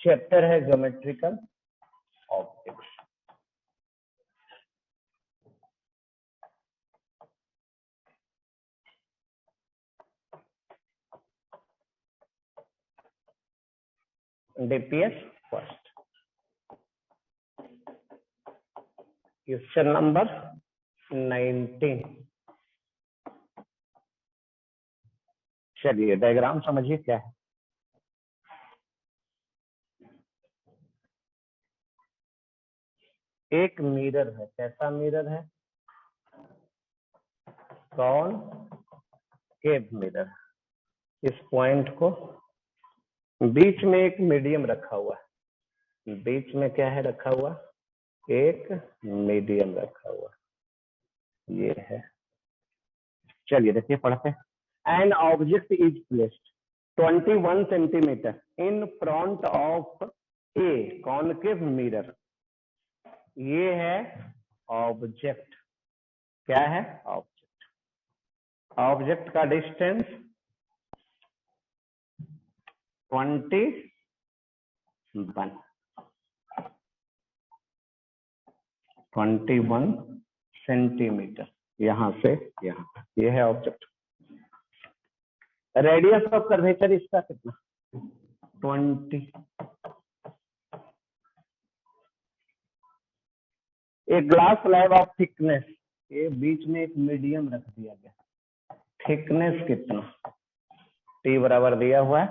Chapter है geometrical objects. DPS first, question number 19। चलिए diagram समझिए क्या है। एक मिरर है, कैसा मिरर है? Concave mirror. इस पॉइंट को बीच में एक मीडियम रखा हुआ है। बीच में क्या है रखा हुआ? एक मीडियम रखा हुआ, ये है। चलिए देखिए पढ़ते हैं। An object is placed 21 centimetre in front of A concave mirror. ये है ऑब्जेक्ट। क्या है? ऑब्जेक्ट। ऑब्जेक्ट का डिस्टेंस 21 सेंटीमीटर, यहां से यहां। ये है ऑब्जेक्ट। रेडियस ऑफ कर्वेचर इसका कितना? 20। एक ग्लास स्लैब ऑफ थिकनेस, ये बीच में एक मीडियम रख दिया गया। थिकनेस कितना? टी बराबर दिया हुआ है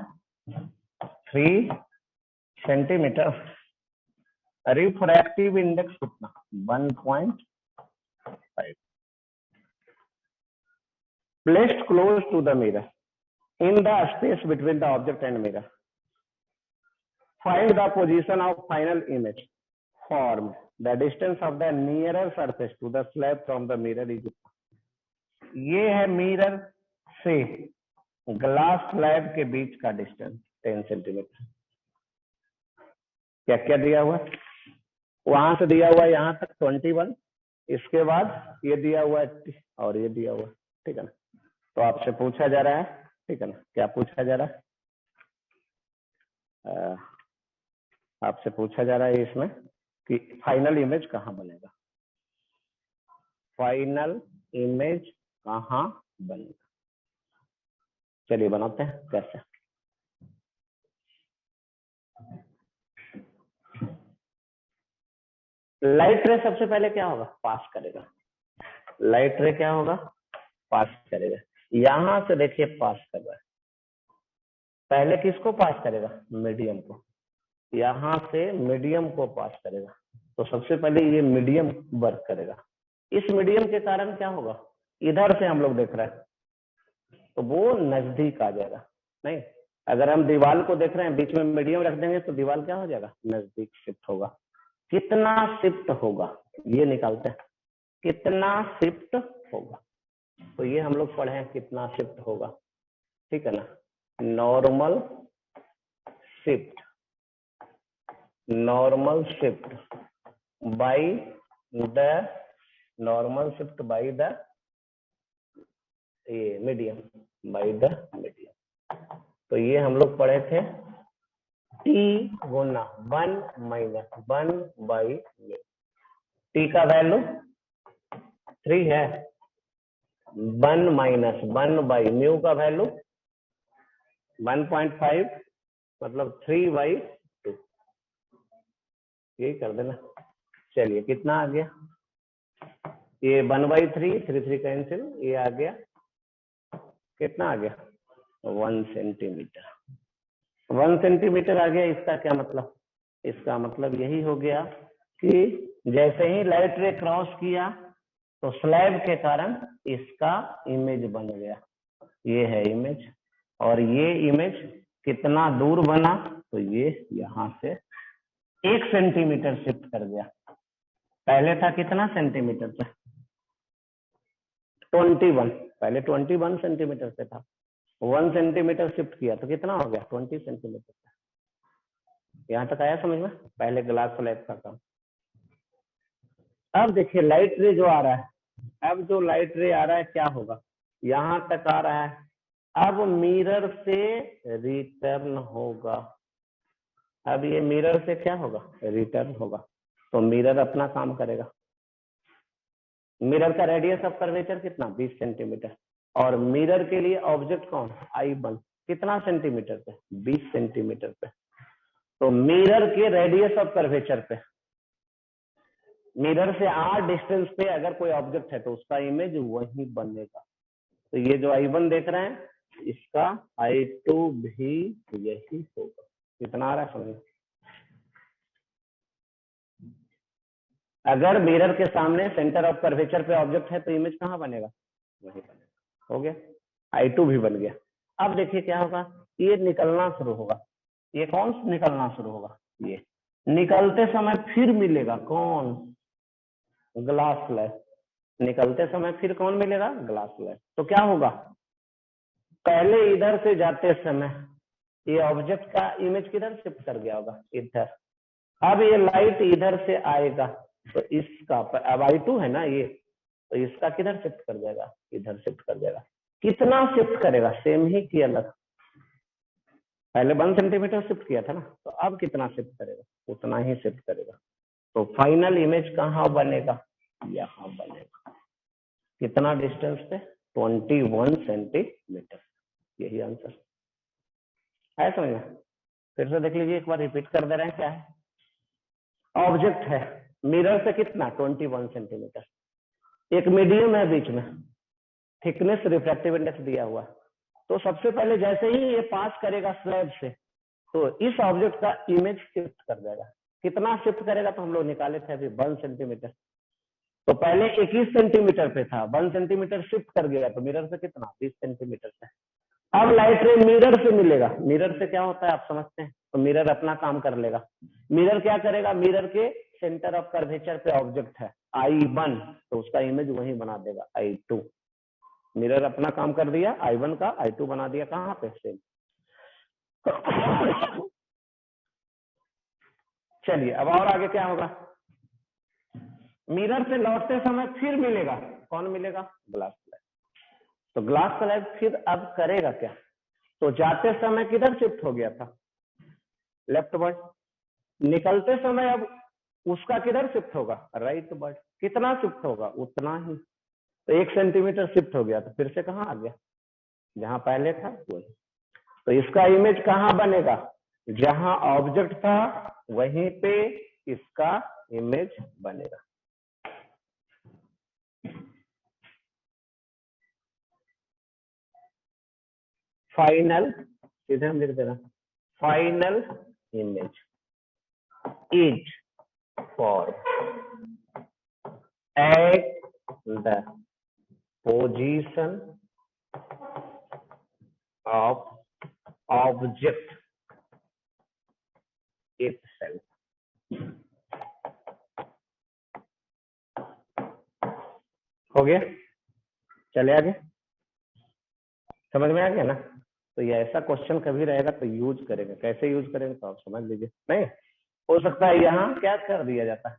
3 सेंटीमीटर। रिफ्रैक्टिव इंडेक्स कितना? 1.5। Placed close to the mirror in the space between the object and mirror. Find the position of final image formed. The distance of the nearer surface to the slab from the mirror is. ये है mirror से glass slab के बीच का distance 10 centimetre. क्या क्या दिया हुआ? वहां से दिया हुआ यहाँ तक 21, इसके बाद ये दिया हुआ है और ये दिया हुआ, ठीक है ना। तो आपसे पूछा जा रहा है, ठीक है ना, क्या पूछा जा रहा है? आपसे पूछा जा रहा है इसमें कि फाइनल इमेज कहाँ बनेगा। फाइनल इमेज कहाँ बनेगा? चलिए बनाते हैं कैसे। लाइट रे सबसे पहले क्या होगा? पास करेगा। लाइट रे क्या होगा? पास करेगा। यहां से देखिए पास कर रहा है। पहले किसको पास करेगा? मीडियम को। यहां से मीडियम को पास करेगा, तो सबसे पहले ये मीडियम वर्क करेगा। इस मीडियम के कारण क्या होगा? इधर से हम लोग देख रहे हैं तो वो नजदीक आ जाएगा। नहीं, अगर हम दीवार को देख रहे हैं, बीच में मीडियम रख देंगे तो दीवार क्या हो जाएगा? नजदीक शिफ्ट होगा। कितना शिफ्ट होगा ये निकालते हैं। कितना शिफ्ट होगा, तो ये हम लोग पढ़े हैं कितना शिफ्ट होगा, ठीक है ना। Normal shift, normal shift by the normal shift by the ये मीडियम, बाय द मीडियम। तो ये हम लोग पढ़े थे T Guna 1 minus 1 by mu. T का वैल्यू 3 है, 1 माइनस 1 बाई म्यू का वैल्यू 1.5, मतलब 3/2। यही कर देना। चलिए कितना आ गया? ये 1/3, 3 कैंसिल, ये आ गया कितना आ गया? 1 सेंटीमीटर। 1 सेंटीमीटर आ गया। इसका क्या मतलब? इसका मतलब यही हो गया कि जैसे ही लाइट रे क्रॉस किया तो स्लैब के कारण इसका इमेज बन गया। ये है इमेज, और ये इमेज कितना दूर बना? तो ये यहां से 1 सेंटीमीटर शिफ्ट कर गया। पहले था कितना सेंटीमीटर से? 21। पहले 21 सेंटीमीटर से था, 1 सेंटीमीटर शिफ्ट किया तो कितना हो गया? 20 सेंटीमीटर। यहां तक आया समझ में? पहले ग्लास स्लैब का काम। अब देखिए लाइट रे जो आ रहा है, अब जो लाइट रे आ रहा है क्या होगा? यहां तक आ रहा है, अब मिरर से रिटर्न होगा। अब ये मिरर से क्या होगा, रिटर्न होगा, तो मिरर अपना काम करेगा। मिरर का रेडियस ऑफ कर्वेचर कितना, 20 सेंटीमीटर, और मिरर के लिए ऑब्जेक्ट कौन, I1, कितना सेंटीमीटर पे, 20 सेंटीमीटर पे। तो मिरर के रेडियस ऑफ कर्वेचर पे, मिरर से r डिस्टेंस पे अगर कोई ऑब्जेक्ट है तो उसका इमेज वही बनेगा। तो ये जो I1 देख रहे हैं, इसका I2 भी यही होगा। कितना आ रहा है समझ, अगर मिरर के सामने सेंटर ऑफ कर्वेचर पे ऑब्जेक्ट है तो इमेज कहाँ बनेगा, वही बनेगा। हो गया, I2 भी बन गया। अब देखिए क्या होगा, ये निकलना शुरू होगा। ये कौन निकलना शुरू होगा, ये निकलते समय फिर मिलेगा कौन, ग्लास स्लैब। निकलते समय फिर कौन मिलेगा, ग्लास स्लैब। तो क्या होगा, पहले इधर से जाते समय ये ऑब्जेक्ट का इमेज किधर शिफ्ट कर गया होगा, इधर। अब ये लाइट इधर से आएगा तो इसका, अब I2 है ना ये, तो इसका किधर शिफ्ट कर जाएगा, इधर शिफ्ट कर जाएगा। कितना शिफ्ट करेगा, सेम ही किया अलग, पहले 1 सेंटीमीटर शिफ्ट किया था ना, तो अब कितना शिफ्ट करेगा, उतना ही शिफ्ट करेगा। तो फाइनल इमेज कहाँ बनेगा, यहाँ बनेगा। कितना डिस्टेंस पे, 21 सेंटीमीटर। यही आंसर है, समझ में। फिर से देख लीजिए, एक बार रिपीट कर दे रहे हैं। क्या है, ऑब्जेक्ट है मिरर से कितना, 21 सेंटीमीटर, एक मीडियम है बीच में, थिकनेस रिफ्रैक्टिव इंडेक्स दिया हुआ। तो सबसे पहले जैसे ही ये पास करेगा स्लैब से, तो इस ऑब्जेक्ट का इमेज शिफ्ट कर देगा। कितना शिफ्ट करेगा, तो हम लोग निकाले थे अभी 1 सेंटीमीटर। तो पहले 21 सेंटीमीटर पे था, 1 सेंटीमीटर शिफ्ट कर गया, तो मिरर से कितना, 20 सेंटीमीटर से। अब लाइट रे मिरर से मिलेगा। मिरर से क्या होता है आप समझते हैं, तो मिरर अपना काम कर लेगा। मिरर क्या करेगा, मिरर के सेंटर ऑफ कर्वेचर पे ऑब्जेक्ट है I1, तो उसका इमेज वही बना देगा I2। मिरर अपना काम कर दिया, I1 का I2 बना दिया, कहाँ पे, सेम। चलिए अब और आगे क्या होगा, मिरर से लौटते समय फिर मिलेगा, कौन मिलेगा, ग्लास स्लैब। तो ग्लास स्लैब फिर अब करेगा क्या, तो जाते समय किधर शिफ्ट हो गया था, लेफ्ट वर्ड। निकलते समय अब उसका किधर शिफ्ट होगा, राइट वर्ड। कितना शिफ्ट होगा, उतना ही। तो 1 सेंटीमीटर शिफ्ट हो गया, तो फिर से कहाँ आ गया, जहां पहले था वही। तो इसका इमेज कहाँ बनेगा, जहां ऑब्जेक्ट था वहीं पे इसका इमेज बनेगा। फाइनल, इधर हम लिख देना, final image is for at the position of object itself। हो गया, चले आगे, समझ में आ गया ना। तो ये ऐसा क्वेश्चन कभी रहेगा तो यूज करेंगे, कैसे यूज करेंगे तो आप समझ लीजिए। नहीं हो सकता है यहाँ क्या कर दिया जाता है,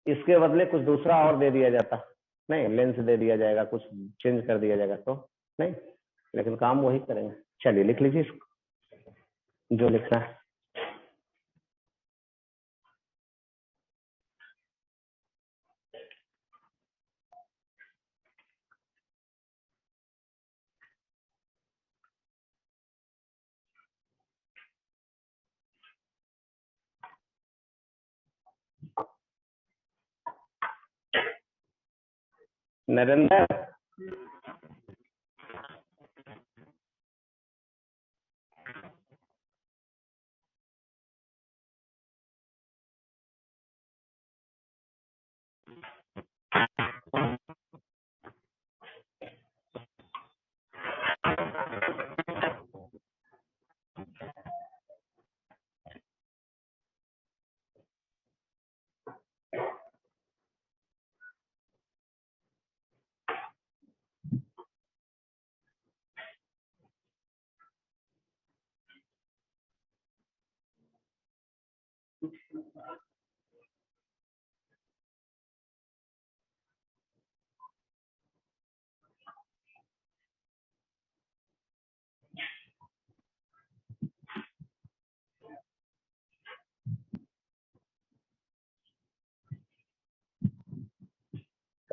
इसके बदले कुछ दूसरा और दे दिया जाता, नहीं लेंस दे दिया जाएगा, कुछ चेंज कर दिया जाएगा, तो नहीं, लेकिन काम वही करेंगे। चलिए लिख लीजिए इसको, जो लिखना है। नरेंद्र,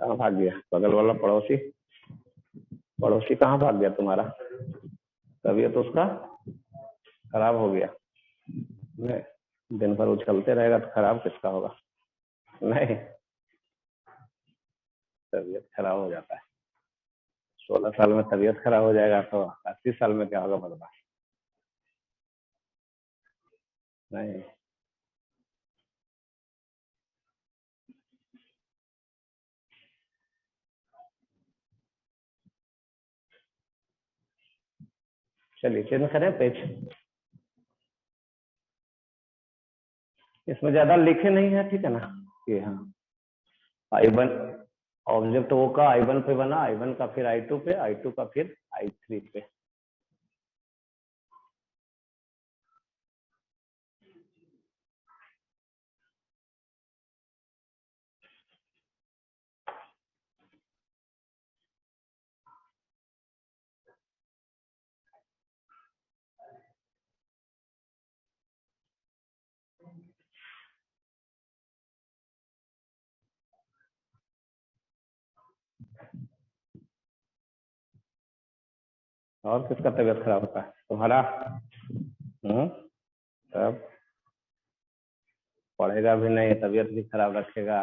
कहाँ भाग गया बगल वाला पड़ोसी? पड़ोसी कहाँ भाग गया तुम्हारा? तबीयत तो उसका खराब हो गया? नहीं, दिन भर उछलते रहेगा तो खराब किसका होगा? नहीं, तबीयत खराब हो जाता है। 16 साल में तबीयत खराब हो जाएगा तो 80 साल में क्या होगा बर्बाद? नहीं। चलिए चेंज करें पेज। इसमें ज्यादा लिखे नहीं है, ठीक है ना? ये हाँ, I1 ऑब्जेक्ट ओ का I1 पे बना, I1 का फिर I2 पे, I2 का फिर I3 पे। और किसका तबीयत खराब होता है? तुम्हारा। तब पढ़ेगा भी नहीं, तबीयत भी खराब रखेगा,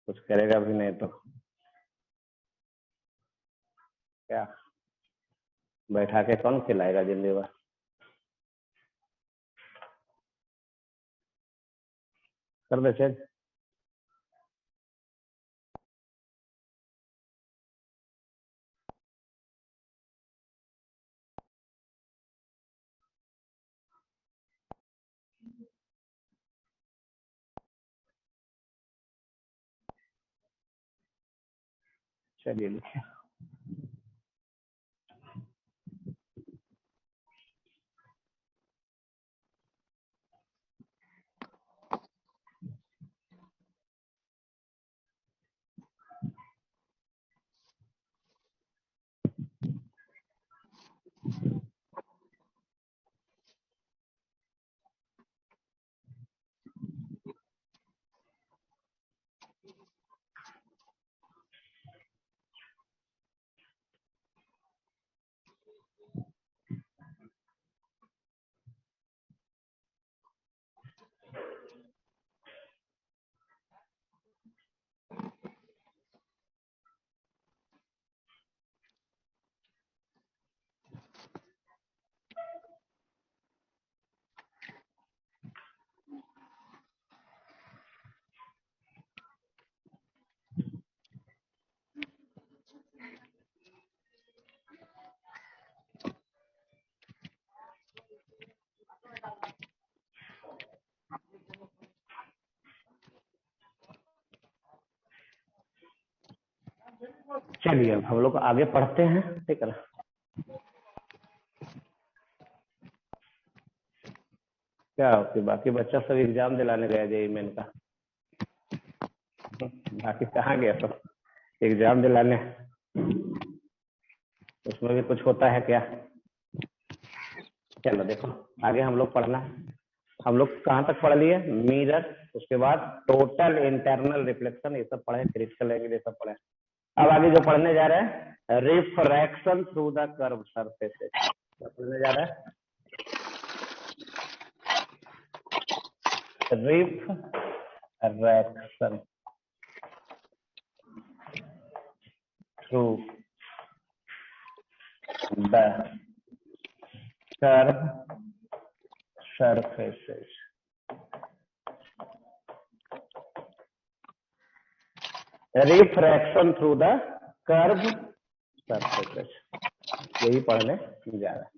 कुछ करेगा भी नहीं तो क्या? बैठा के कौन खिलाएगा जिंदगी भर? कर दे चेंज। चलिए लिखिए। चलिए अब हम लोग आगे पढ़ते हैं, ठीक है ना? क्या कि बाकी बच्चा सब एग्जाम दिलाने गया जेईई मेन का? बाकी कहाँ गया सब एग्जाम दिलाने? उसमें भी कुछ होता है क्या? चलो देखो, आगे हम लोग पढ़ना है। हम लोग कहाँ तक पढ़ लिए? मिरर, उसके बाद टोटल इंटरनल रिफ्लेक्शन, ये सब पढ़े, क्रिटिकल एंगल ये सब पढ़े। अब आगे जो पढ़ने जा रहे हैं, refraction through the curve surfaces. क्या पढ़ने जा रहे हैं? Refraction through the curve surfaces। Refraction through the curve surfaces, यही पढ़ने जा रहा है।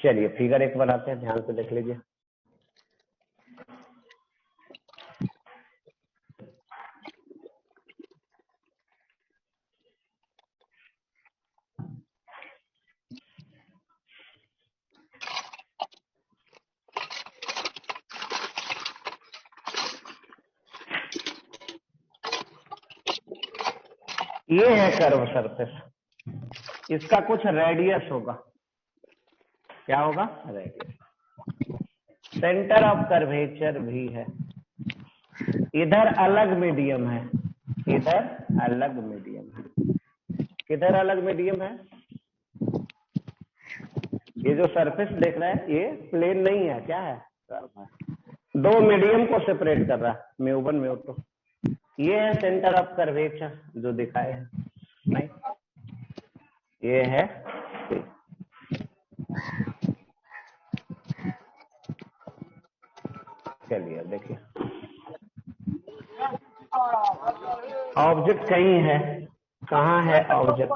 चलिए फिगर एक बनाते हैं, ध्यान से देख लीजिए। ये है कर्व सरफेस, इसका कुछ रेडियस होगा। क्या होगा? रेडियस। सेंटर ऑफ कर्वेचर भी है, इधर अलग मीडियम है, इधर अलग मीडियम है। किधर अलग मीडियम है? ये जो सरफेस देख रहा है ये प्लेन नहीं है, क्या है? कर्व है। दो मीडियम को सेपरेट कर रहा है, म्यू1 म्यू2। ये है सेंटर ऑफ कर्वेचर जो दिखाए है, नहीं ये है C। चलिए देखिए, ऑब्जेक्ट कहीं है, कहाँ है ऑब्जेक्ट?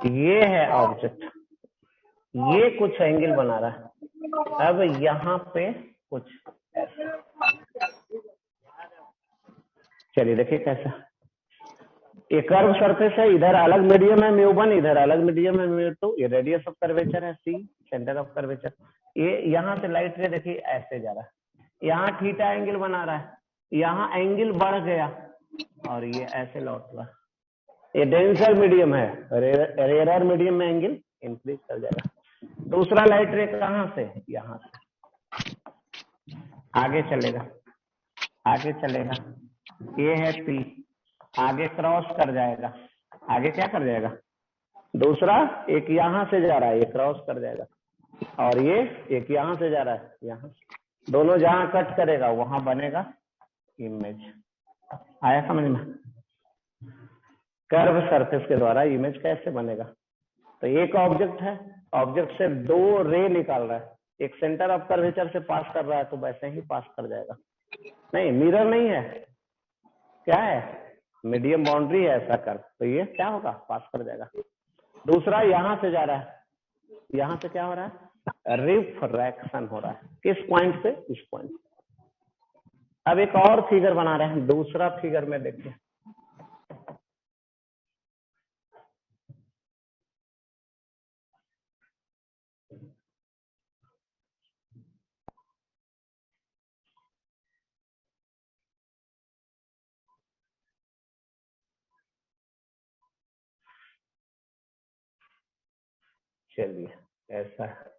ये है ऑब्जेक्ट, ये कुछ एंगल बना रहा है। अब यहाँ पे कुछ ऐसा, चलिए देखिए कैसा। ये कर्व सरफेस है, इधर अलग मीडियम है म्यू1, इधर अलग मीडियम है म्यू2। ये रेडियस ऑफ कर्वेचर है C, सेंटर ऑफ कर्वेचर। ये यहाँ से लाइट रे देखिए ऐसे जा रहा है, यहाँ थीटा एंगल बना रहा है, यहाँ एंगल बढ़ गया और ये ऐसे लौट रहा है। ये डेंसर मीडियम है, रेयर मीडियम में एंगल इंक्रीज कर जाएगा। दूसरा लाइट रे कहाँ से? यहाँ से आगे चलेगा, आगे चलेगा, ये है P, आगे क्रॉस कर जाएगा। आगे क्या कर जाएगा? दूसरा एक यहाँ से जा रहा है, ये क्रॉस कर जाएगा, और ये एक यहाँ से जा रहा है, यहाँ। दोनों जहां कट करेगा वहां बनेगा इमेज। आया समझ में? कर्व सरफेस के द्वारा इमेज कैसे बनेगा? तो एक ऑब्जेक्ट है, ऑब्जेक्ट से दो रे निकाल रहा है, एक सेंटर ऑफ कर्वेचर से पास कर रहा है, तो वैसे ही पास कर जाएगा। नहीं, मिरर नहीं है, क्या है? मीडियम बाउंड्री है ऐसा कर्व, तो ये क्या होगा? पास कर जाएगा। दूसरा यहां से जा रहा है, यहां से क्या हो रहा है? रिफ्रैक्शन हो रहा है। किस पॉइंट से? इस पॉइंट। अब एक और फिगर बना रहे हैं, दूसरा फिगर में देखिए। चलिए ऐसा है,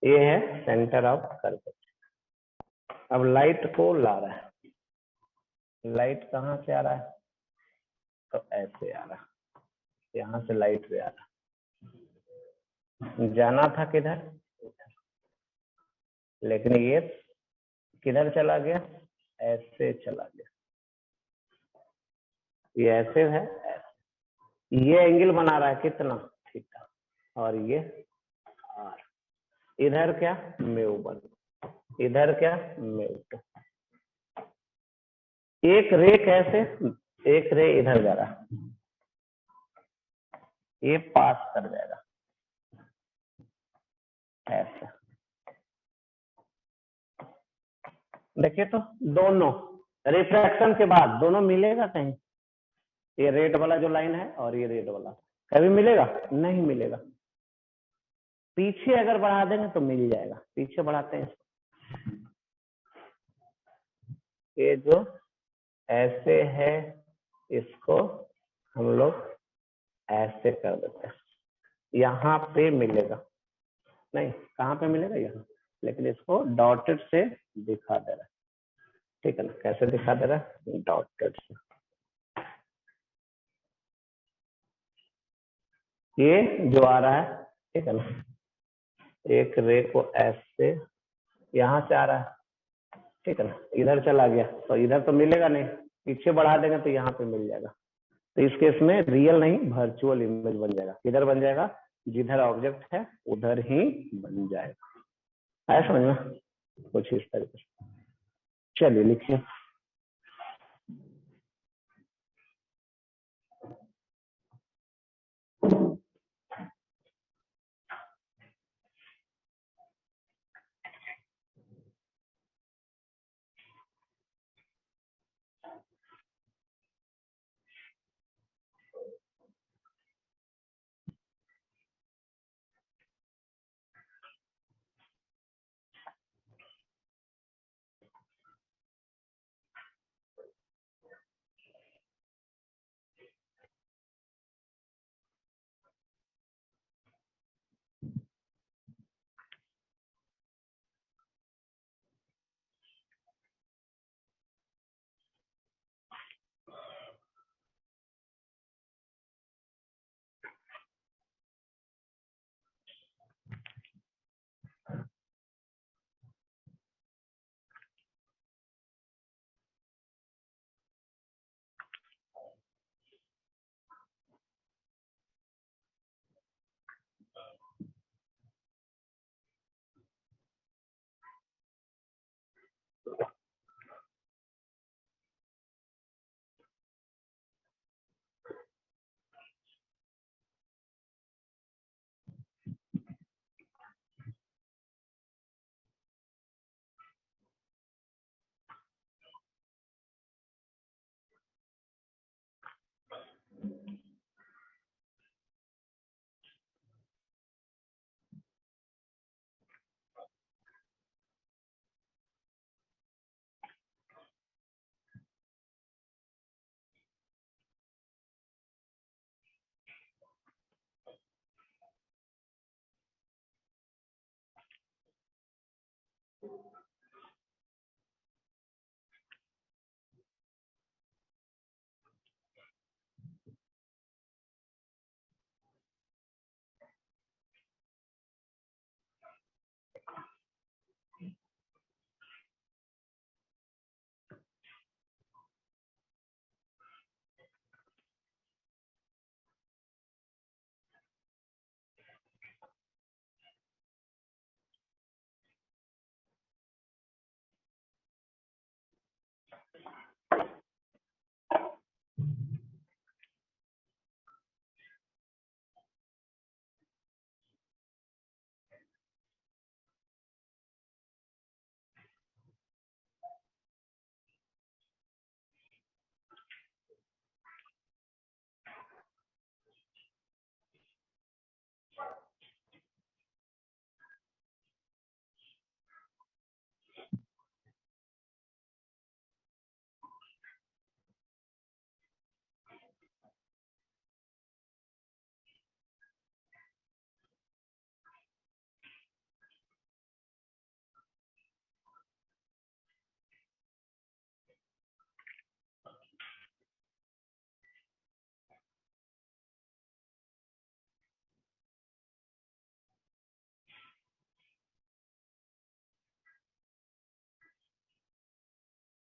ये है सेंटर ऑफ कर्वेचर। अब लाइट को ला रहा है, लाइट कहाँ से आ रहा है? तो ऐसे आ रहा है, यहाँ से लाइट से आ रहा है। जाना था किधर? लेकिन ये किधर चला गया? ऐसे चला गया। ये ऐसे है, ऐसे। ये एंगल बना रहा है कितना? थीटा। और ये R। इधर क्या? म्यू1, इधर क्या? म्यू2। एक रे कैसे? एक रे इधर जा रहा है, ये पास कर जाएगा ऐसा। देखिए तो दोनों रिफ्रैक्शन के बाद दोनों मिलेगा कहीं? ये रेड वाला जो लाइन है और ये रेड वाला कभी मिलेगा? नहीं मिलेगा। पीछे अगर बढ़ा देंगे तो मिल जाएगा। पीछे बढ़ाते हैं, ये जो ऐसे है इसको हम लोग ऐसे कर देते हैं, यहाँ पे मिलेगा। नहीं, कहाँ पे मिलेगा? यहाँ। लेकिन इसको डॉटेड से दिखा दे रहा है, ठीक है ना? कैसे दिखा दे रहा है? डॉटेड से। ये जो आ रहा है, ठीक है ना, एक रे को ऐसे यहाँ से आ रहा है, ठीक है ना, इधर चला गया तो इधर तो मिलेगा नहीं, पीछे बढ़ा देंगे तो यहाँ पे मिल जाएगा। तो इस केस में रियल नहीं वर्चुअल इमेज बन जाएगा। किधर बन जाएगा? जिधर ऑब्जेक्ट है उधर ही बन जाएगा। आया समझ में? कुछ इस तरीके से। चलिए लिखिए।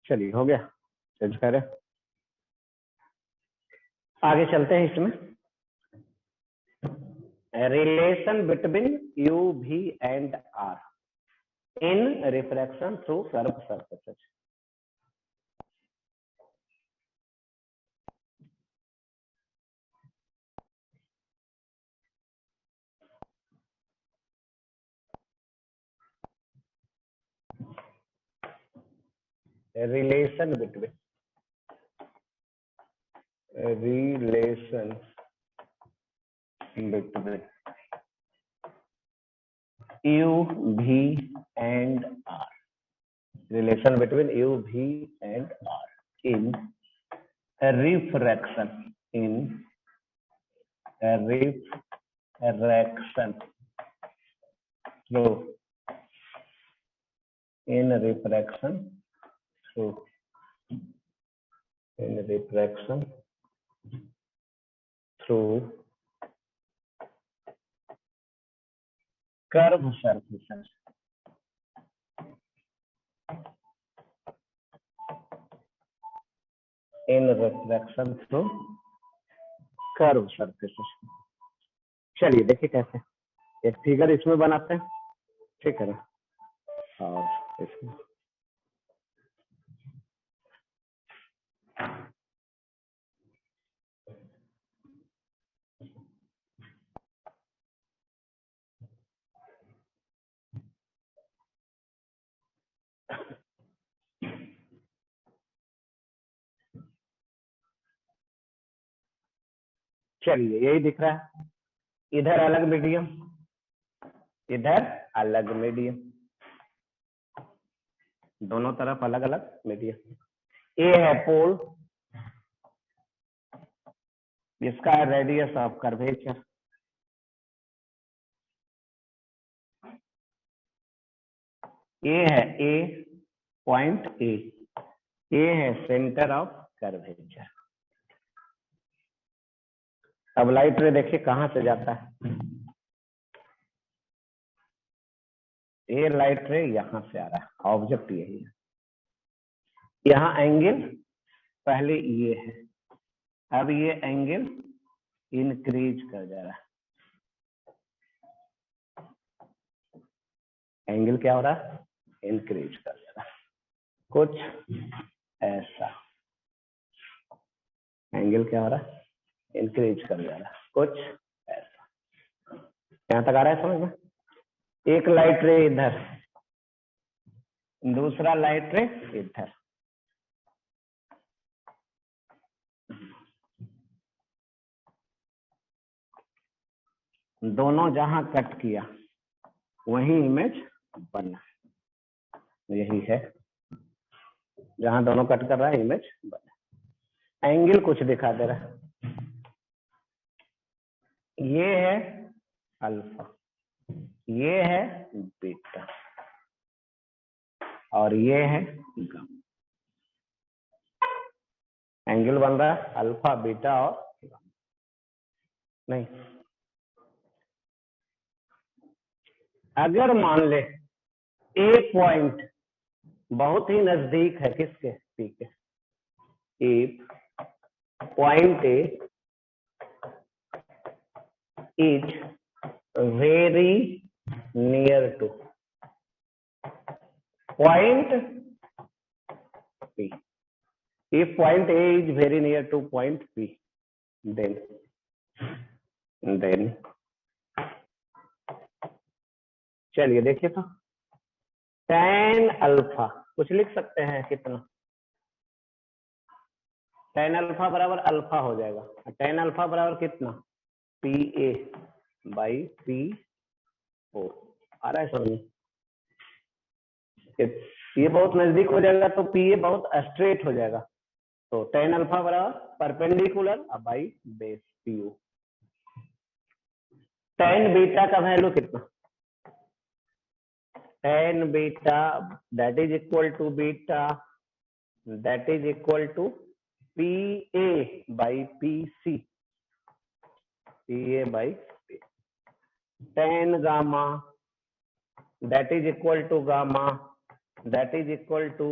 चलिए हो गया, चेंज करें, आगे चलते हैं। इसमें relation between U V and R in refraction through curve surfaces. relation between u v and r, relation between u v and r in refraction through refraction through curve surfaces, in refraction through curve surfaces। चलिए देखिए कैसे एक figure इसमें बनाते हैं, ठीक है ना, और इसमें चलिए यही दिख रहा है, इधर अलग मीडियम, इधर अलग मीडियम, दोनों तरफ अलग अलग मीडियम। ए है पोल, इसका रेडियस ऑफ कर्वेचर, ए है ए पॉइंट ए है सेंटर ऑफ कर्वेचर। अब लाइट रे देखिए कहां से जाता है, ये लाइट रे यहां से आ रहा है, ऑब्जेक्ट यही है, यहाँ एंगल पहले ये है, अब ये एंगल इंक्रीज कर जा रहा है, एंगल क्या हो रहा है, इंक्रीज कर जा रहा है, कुछ ऐसा, एंगल क्या हो रहा है, इंक्रीज कर जा रहा है, कुछ ऐसा। यहां तक आ रहा है समझ में? एक लाइट रे इधर, दूसरा लाइट रे इधर, दोनों जहां कट किया वही इमेज बना, यही है, जहां दोनों कट कर रहा है इमेज बना। एंगल कुछ दिखा दे रहा है, ये है अल्फा, ये है बीटा, और ये है गामा। एंगल बन रहा है अल्फा बीटा और गामा, नहीं अगर मान ले ए पॉइंट बहुत ही नजदीक है किसके, पी के, A point A is very near to point P. If point A is very near to point P, then चलिए देखिए तो tan अल्फा कुछ लिख सकते हैं कितना, tan अल्फा बराबर अल्फा हो जाएगा, tan अल्फा बराबर कितना, P A by P O, आ रहा है समझ? ये बहुत नजदीक हो जाएगा तो पी ए बहुत स्ट्रेट हो जाएगा, तो tan अल्फा बराबर perpendicular by base P O. tan beta का वैल्यू कितना, tan beta that is equal to beta that is equal to PA by PC, PA by P. tan gamma that is equal to gamma that is equal to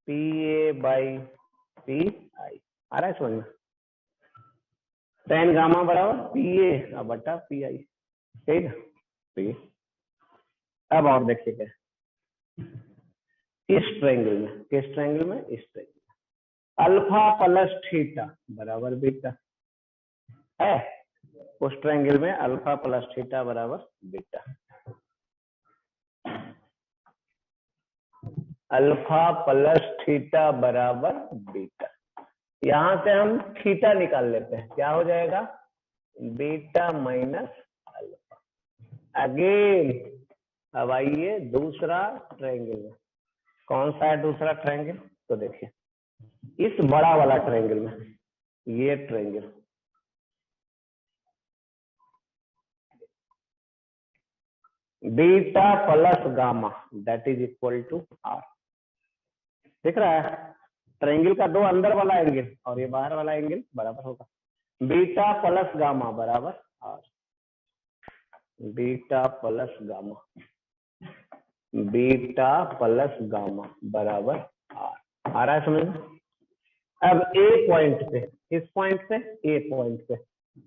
P A by P I. आ रहा है समझ में? tan gamma बराबर P A बटा P आई, ठीक है। तो ये अब और देखिए क्या इस ट्रायंगल में, किस ट्रायंगल में? इस ट्रायंगल में अल्फा प्लस थीटा बराबर बीटा है। उस ट्रायंगल में अल्फा प्लस थीटा बराबर बीटा, अल्फा प्लस थीटा बराबर बीटा। यहां से हम थीटा निकाल लेते हैं, क्या हो जाएगा? Beta minus alpha. अगेन अब आइए दूसरा ट्रायंगल में। कौन सा है दूसरा ट्रायंगल? तो देखिए इस बड़ा वाला ट्रायंगल में, ये triangle beta plus gamma that is equal to R. दिख रहा है? ट्रायंगल का दो अंदर वाला एंगल और ये बाहर वाला एंगल बराबर होगा। बीटा प्लस गामा बराबर R, beta plus gamma, beta plus gamma बराबर आर। आ रहा है समझ में? अब ए पॉइंट पे, किस पॉइंट पे? ए पॉइंट पे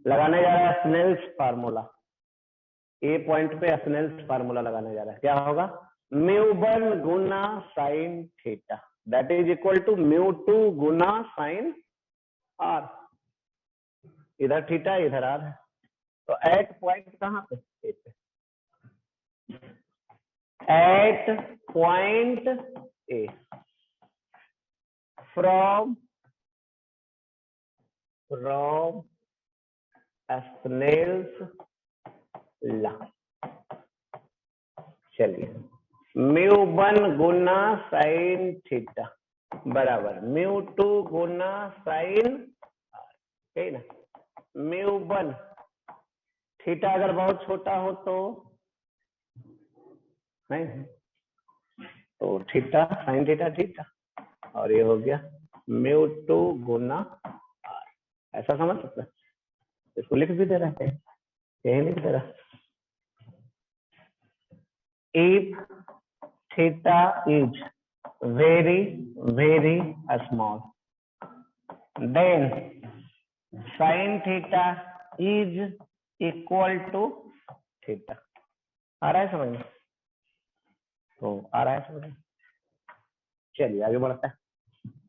लगाने जा रहा है स्नेल्स फार्मूला। ए पॉइंट पे स्नेल्स फार्मूला लगाने जा रहा है। क्या होगा? म्यू1 गुना sine theta that is equal to mu two गुना साइन आर। इधर थीटा इधर आर है, तो एट पॉइंट कहां पे? ए पे। At point A from Snell's law. चलिए म्यू1 गुना साइन थीटा बराबर म्यू2 गुना साइन आर, ठीक ना। म्यू1 थीटा अगर बहुत छोटा हो तो नहीं, तो थीटा साइन थीटा थीटा, और ये हो गया म्यू2 गुना आर। ऐसा समझ सकते हैं? इसको लिख भी दे रहे हैं, यही लिख दे रहा। If theta is very very small then sin theta is equal to theta। आ रहा है समझ में? तो आ रहा है समझ में? चलिए आगे बढ़ते हैं।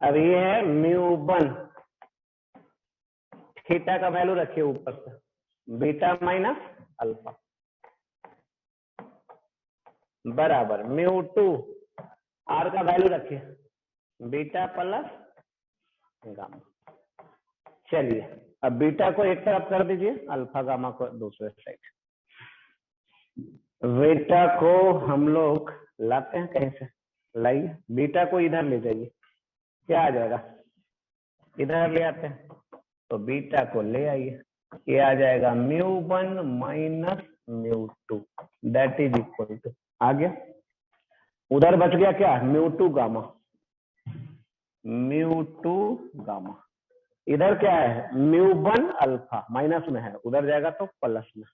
अब ये है म्यू1, थीटा का वैल्यू रखिए ऊपर से, बीटा माइनस अल्फा बराबर म्यू2, आर का वैल्यू रखिए बीटा प्लस गामा। चलिए अब बीटा को एक तरफ कर दीजिए, अल्फा गामा को दूसरे साइड। बीटा को हम लोग लाते हैं कहीं से, लाइए बीटा को इधर ले जाइए, क्या आ जाएगा? इधर ले आते हैं, तो बीटा को ले आइए, ये आ जाएगा mu one minus mu two that is equal to, आ गया। उधर बच गया क्या? Mu two gamma, mu two gamma. इधर क्या है? म्यू1 अल्फा माइनस में है, उधर जाएगा तो प्लस में,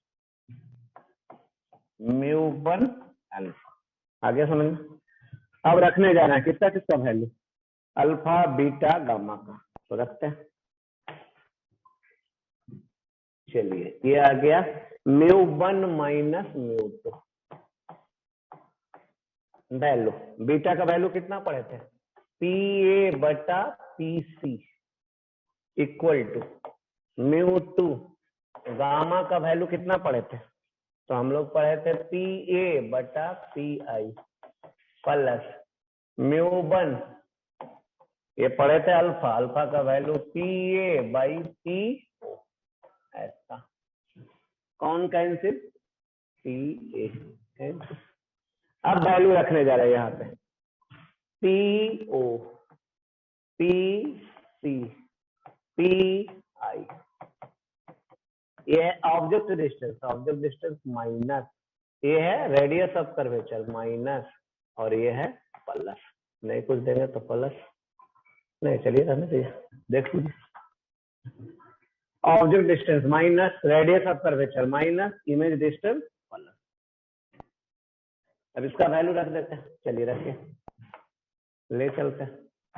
म्यू1 अल्फा। आगे समझ में? अब रखने जाना है किसका किसका वैल्यू? अल्फा बीटा गामा का, तो रखते हैं। चलिए ये आ गया mu one minus mu two value. Beta का वैल्यू कितना पढ़े थे? पी ए बटा P C equal to mu two. Gamma का वैल्यू कितना पढ़े थे? तो हम लोग पढ़े थे पी ए बटा पी आई प्लस म्यू1, ये पढ़े थे अल्फा, अल्फा का value P A by P O. ऐसा कौन कैंसिल? P A. अब वैल्यू रखने जा रहे हैं यहाँ पे, P O, P C, P I. ये है object distance, object distance minus, ये है रेडियस ऑफ कर्वेचर माइनस, और ये है प्लस। नहीं कुछ देंगे तो प्लस नहीं, चलिए रहने दीजिए, देख लीजिए। Object distance minus radius of curvature minus image distance plus. अब इसका वैल्यू रख देते हैं, चलिए रखिए, ले चलते हैं।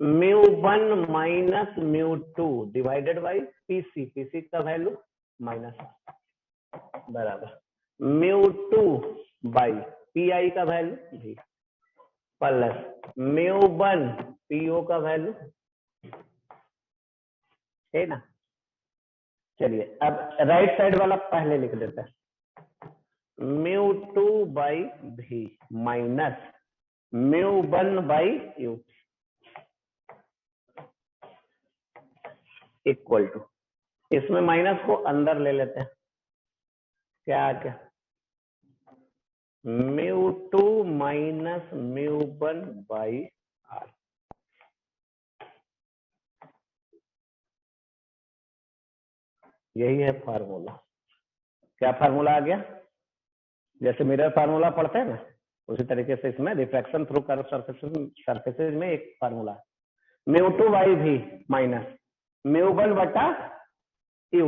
Mu one minus mu two divided by PC, PC का वैल्यू माइनस बराबर म्यू टू बाई पी आई का वैल्यू जी प्लस म्यू वन पीओ का वैल्यू है ना। चलिए अब राइट साइड वाला पहले लिख देते हैं म्यू टू बाई भी minus mu one by U equal to, इसमें माइनस को अंदर ले लेते हैं, क्या आ गया mu two minus mu one by R. यही है फार्मूला। क्या फार्मूला आ गया, जैसे मिरर फार्मूला पढ़ते हैं ना उसी तरीके से इसमें रिफ्रैक्शन थ्रू कर्व सरफेसेज में एक फार्मूला म्यू टू बाई भी माइनस म्यू वन बटा U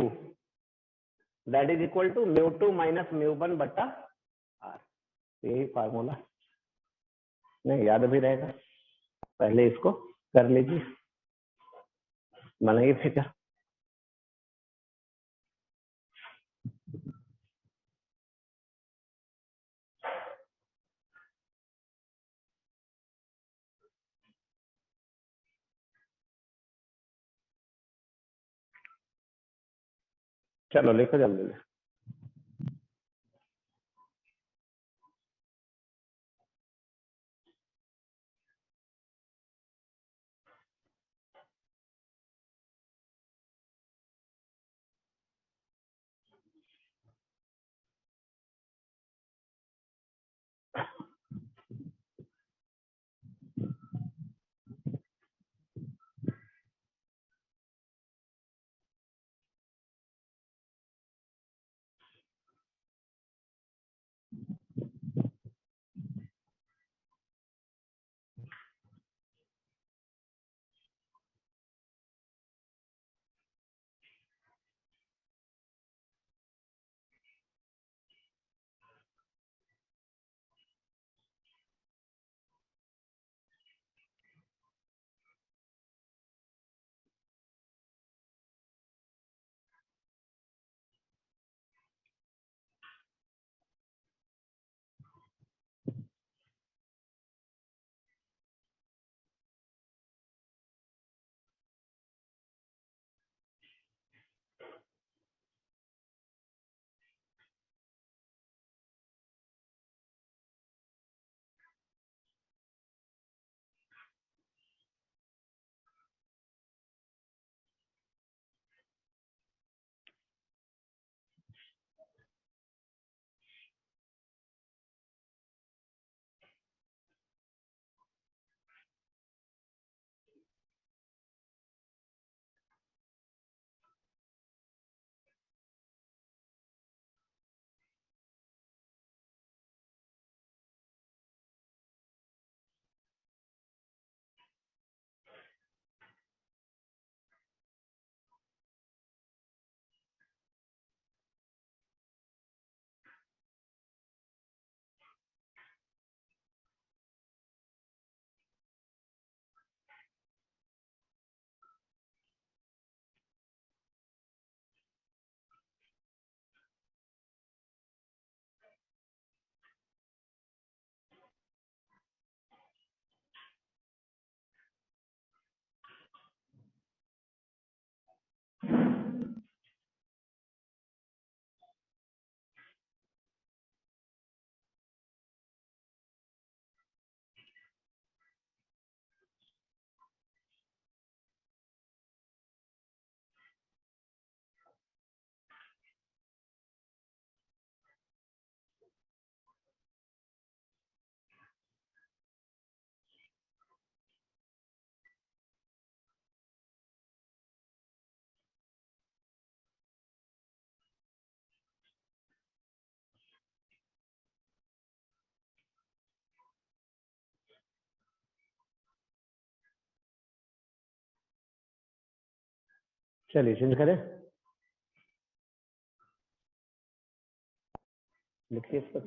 that is equal to mu two minus mu one बटा आर। यही फार्मूला नहीं याद भी रहेगा, पहले इसको कर लीजिए, बनाइए फिगर। चलो लिखो जल्दी से। चलिए चेंज करें, लिखिए इस पर।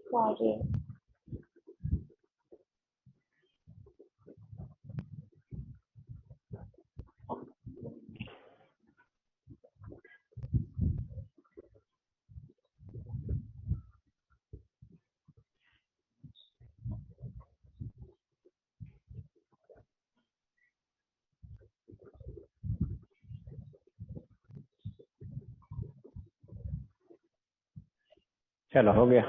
सॉरी। चलो हो गया।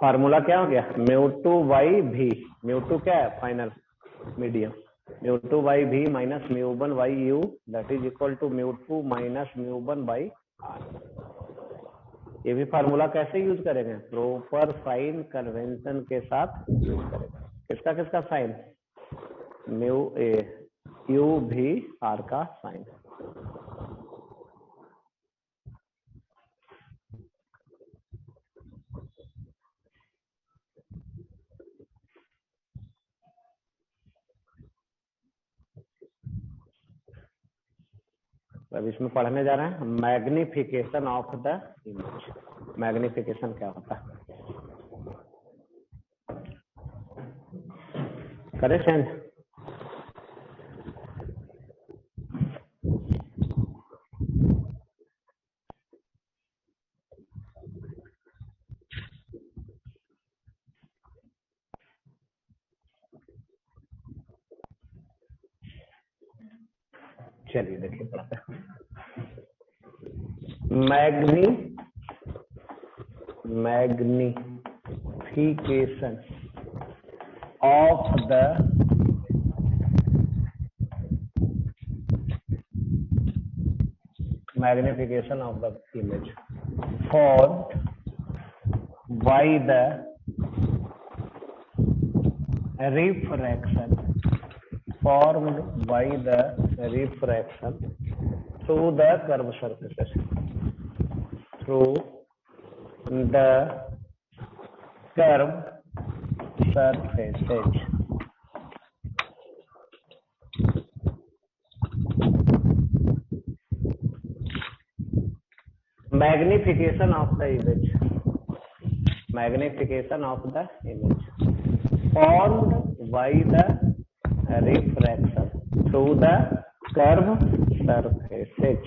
फार्मूला क्या हो गया, mu two by v. Mu two क्या है, final medium. Mu two by भी minus mu one by u that is equal to mu two minus mu one by R. ये भी फार्मूला कैसे यूज करेंगे, प्रॉपर साइन कन्वेंशन के साथ use करेंगे। किसका किसका साइन, म्यू ए यू भी आर का साइन। अब इसमें पढ़ने जा रहे हैं magnification of the image. Magnification क्या होता है, करे चेंज। चलिए देखिए पढ़ते हैं। Magnification of the magnification of the image formed by the refraction through the curved surfaces, through the curved surfaces। Magnification of the image, magnification of the image formed by the refraction through the curved surfaces।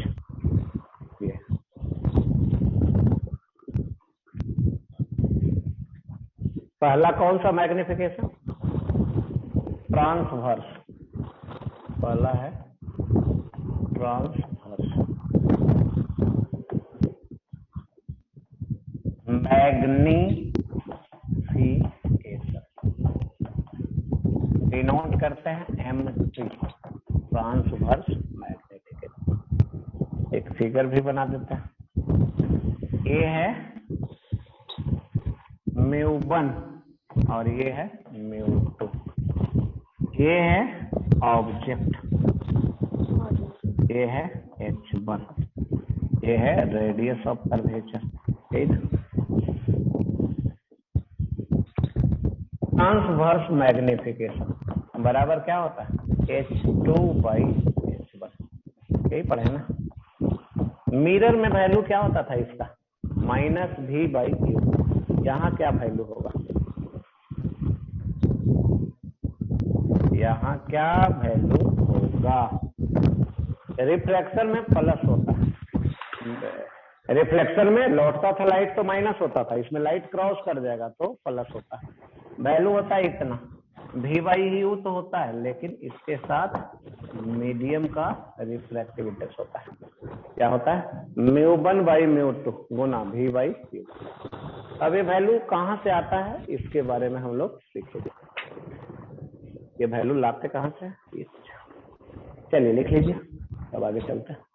ये पहला कौन सा magnification, transverse. पहला है transverse magnification, denote करते हैं M3, transverse magnification. एक figure भी बना देते हैं। ये है म्यू वन और ये है म्यू टू। ये है ऑब्जेक्ट, ये है H1, ये है रेडियस ऑफ कर्वेचर। ठीक, ट्रांसवर्स मैग्निफिकेशन बराबर क्या होता है, H2 बाई H1। यही पढ़े ना। मिरर में वैल्यू क्या होता था इसका, माइनस भी बाई क्यू। यहाँ क्या वैल्यू होगा, यहाँ क्या वैल्यू होगा, रिफ्लेक्शन में प्लस होता है। रिफ्लेक्शन में लौटता था लाइट तो माइनस होता था, इसमें लाइट क्रॉस कर जाएगा तो प्लस होता है। वैल्यू होता है इतना, भी बाई यू तो होता है, लेकिन इसके साथ मीडियम का रिफ्रैक्टिव इंडेक्स होता है। क्या होता है, mu one by mu two गुना भी बाई यू। अब ये वैल्यू कहाँ से आता है, इसके बारे में हम लोग सीखेंगे। ये वैल्यू लाते कहाँ से, चलिए लिख लीजिए, अब आगे चलते हैं।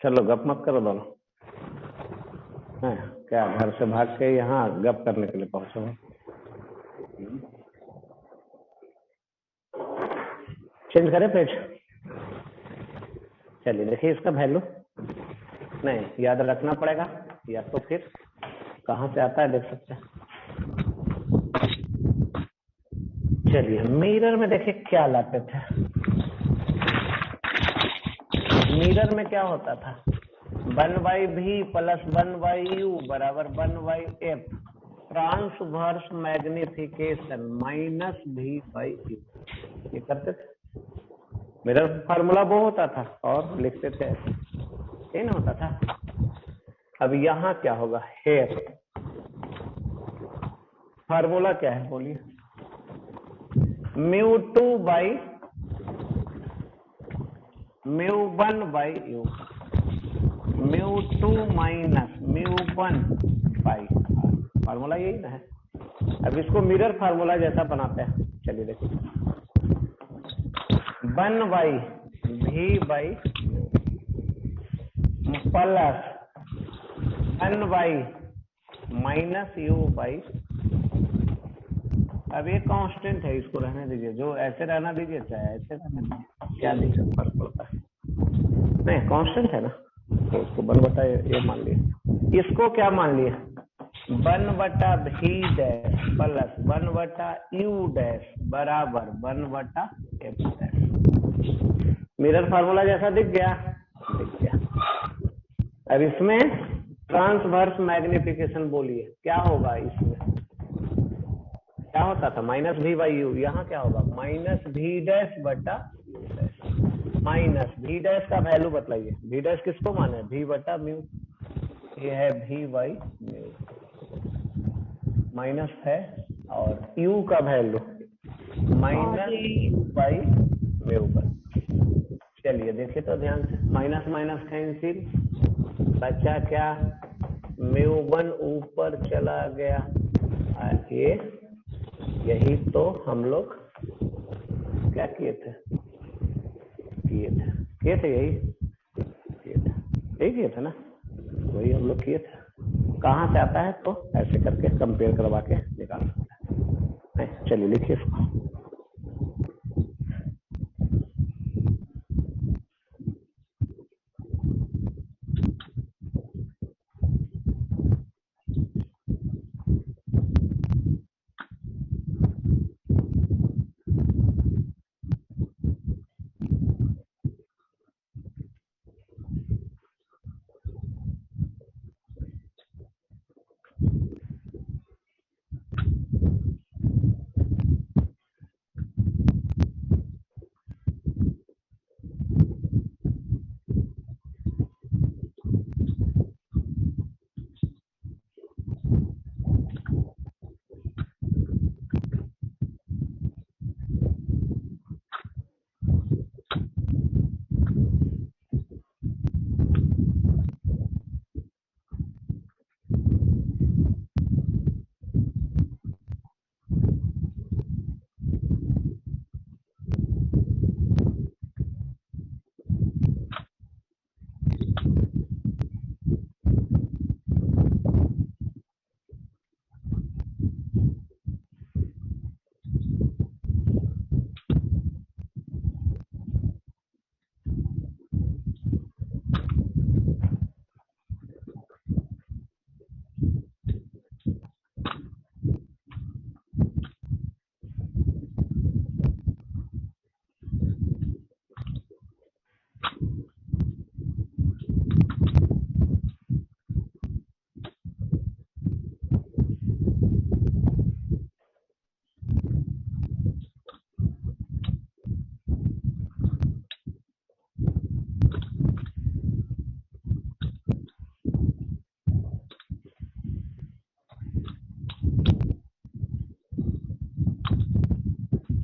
चलो गप मत करो दोनों हैं। क्या घर से भाग के यहाँ गप करने के लिए पहुंचे हो? चेंज करें पेज? चलिए देखिए इसका वैल्यू नहीं याद रखना पड़ेगा या तो फिर कहाँ से आता है देख सकते हैं। चलिए मिरर में देखिए क्या लाते थे। मिरर में क्या होता था 1/v प्लस 1/u बराबर 1/f ट्रांसवर्स मैग्निफिकेशन -v/u ये करते थे। मिरर फार्मूला वो होता था और लिखते थे ये ना होता था। अब यहाँ क्या होगा हेयर फार्मूला क्या है बोलिए μ2/μ1/u μ2 माइनस μ1/r फार्मूला यही ना है। अब इसको मिरर फार्मूला जैसा बनाते हैं। चलिए देखिए 1/v/u प्लस 1/-u/। अब ये कांस्टेंट है इसको रहने दीजिए जो ऐसे रहना दीजिए चाहे ऐसे रहने दीजिए क्या दिक्कत फर्क पड़ता है नहीं कांस्टेंट है ना तो उसको 1/, ये मान लिए। इसको क्या मान लिए 1/v dash plus 1/u dash बराबर 1/f डैश। मिरर फार्मूला जैसा दिख गया। अब इसमें ट्रांसवर्स मैग्निफिकेशन बोलिए क्या होगा इसमें क्या होता था -v/u यहाँ क्या होगा -v डैश बटा u डैश -v डैश का वैल्यू बतलाइए। v डैश किसको माने v/μ ये है v/μ माइनस है और u का वैल्यू -u/μ। चलिए देखिए तो ध्यान से माइनस माइनस कैंसिल बचा क्या μ1 ऊपर चला गया। ये यही तो हम लोग क्या किए थे यही किए थे ना वही हम लोग किए थे। कहाँ से आता है तो ऐसे करके कंपेयर करवा के निकाल सकते हैं। चलिए लिखिए इसको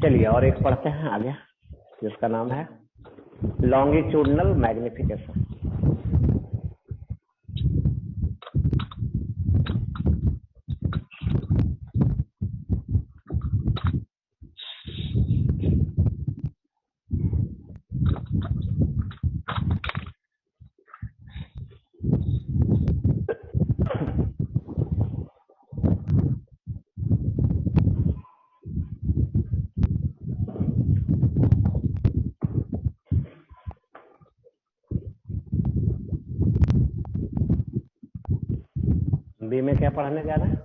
चलिए और एक पढ़ते हैं आगे जिसका नाम है लॉन्गिट्यूडनल मैग्निफिकेशन। बी में क्या पढ़ने जा रहे हैं?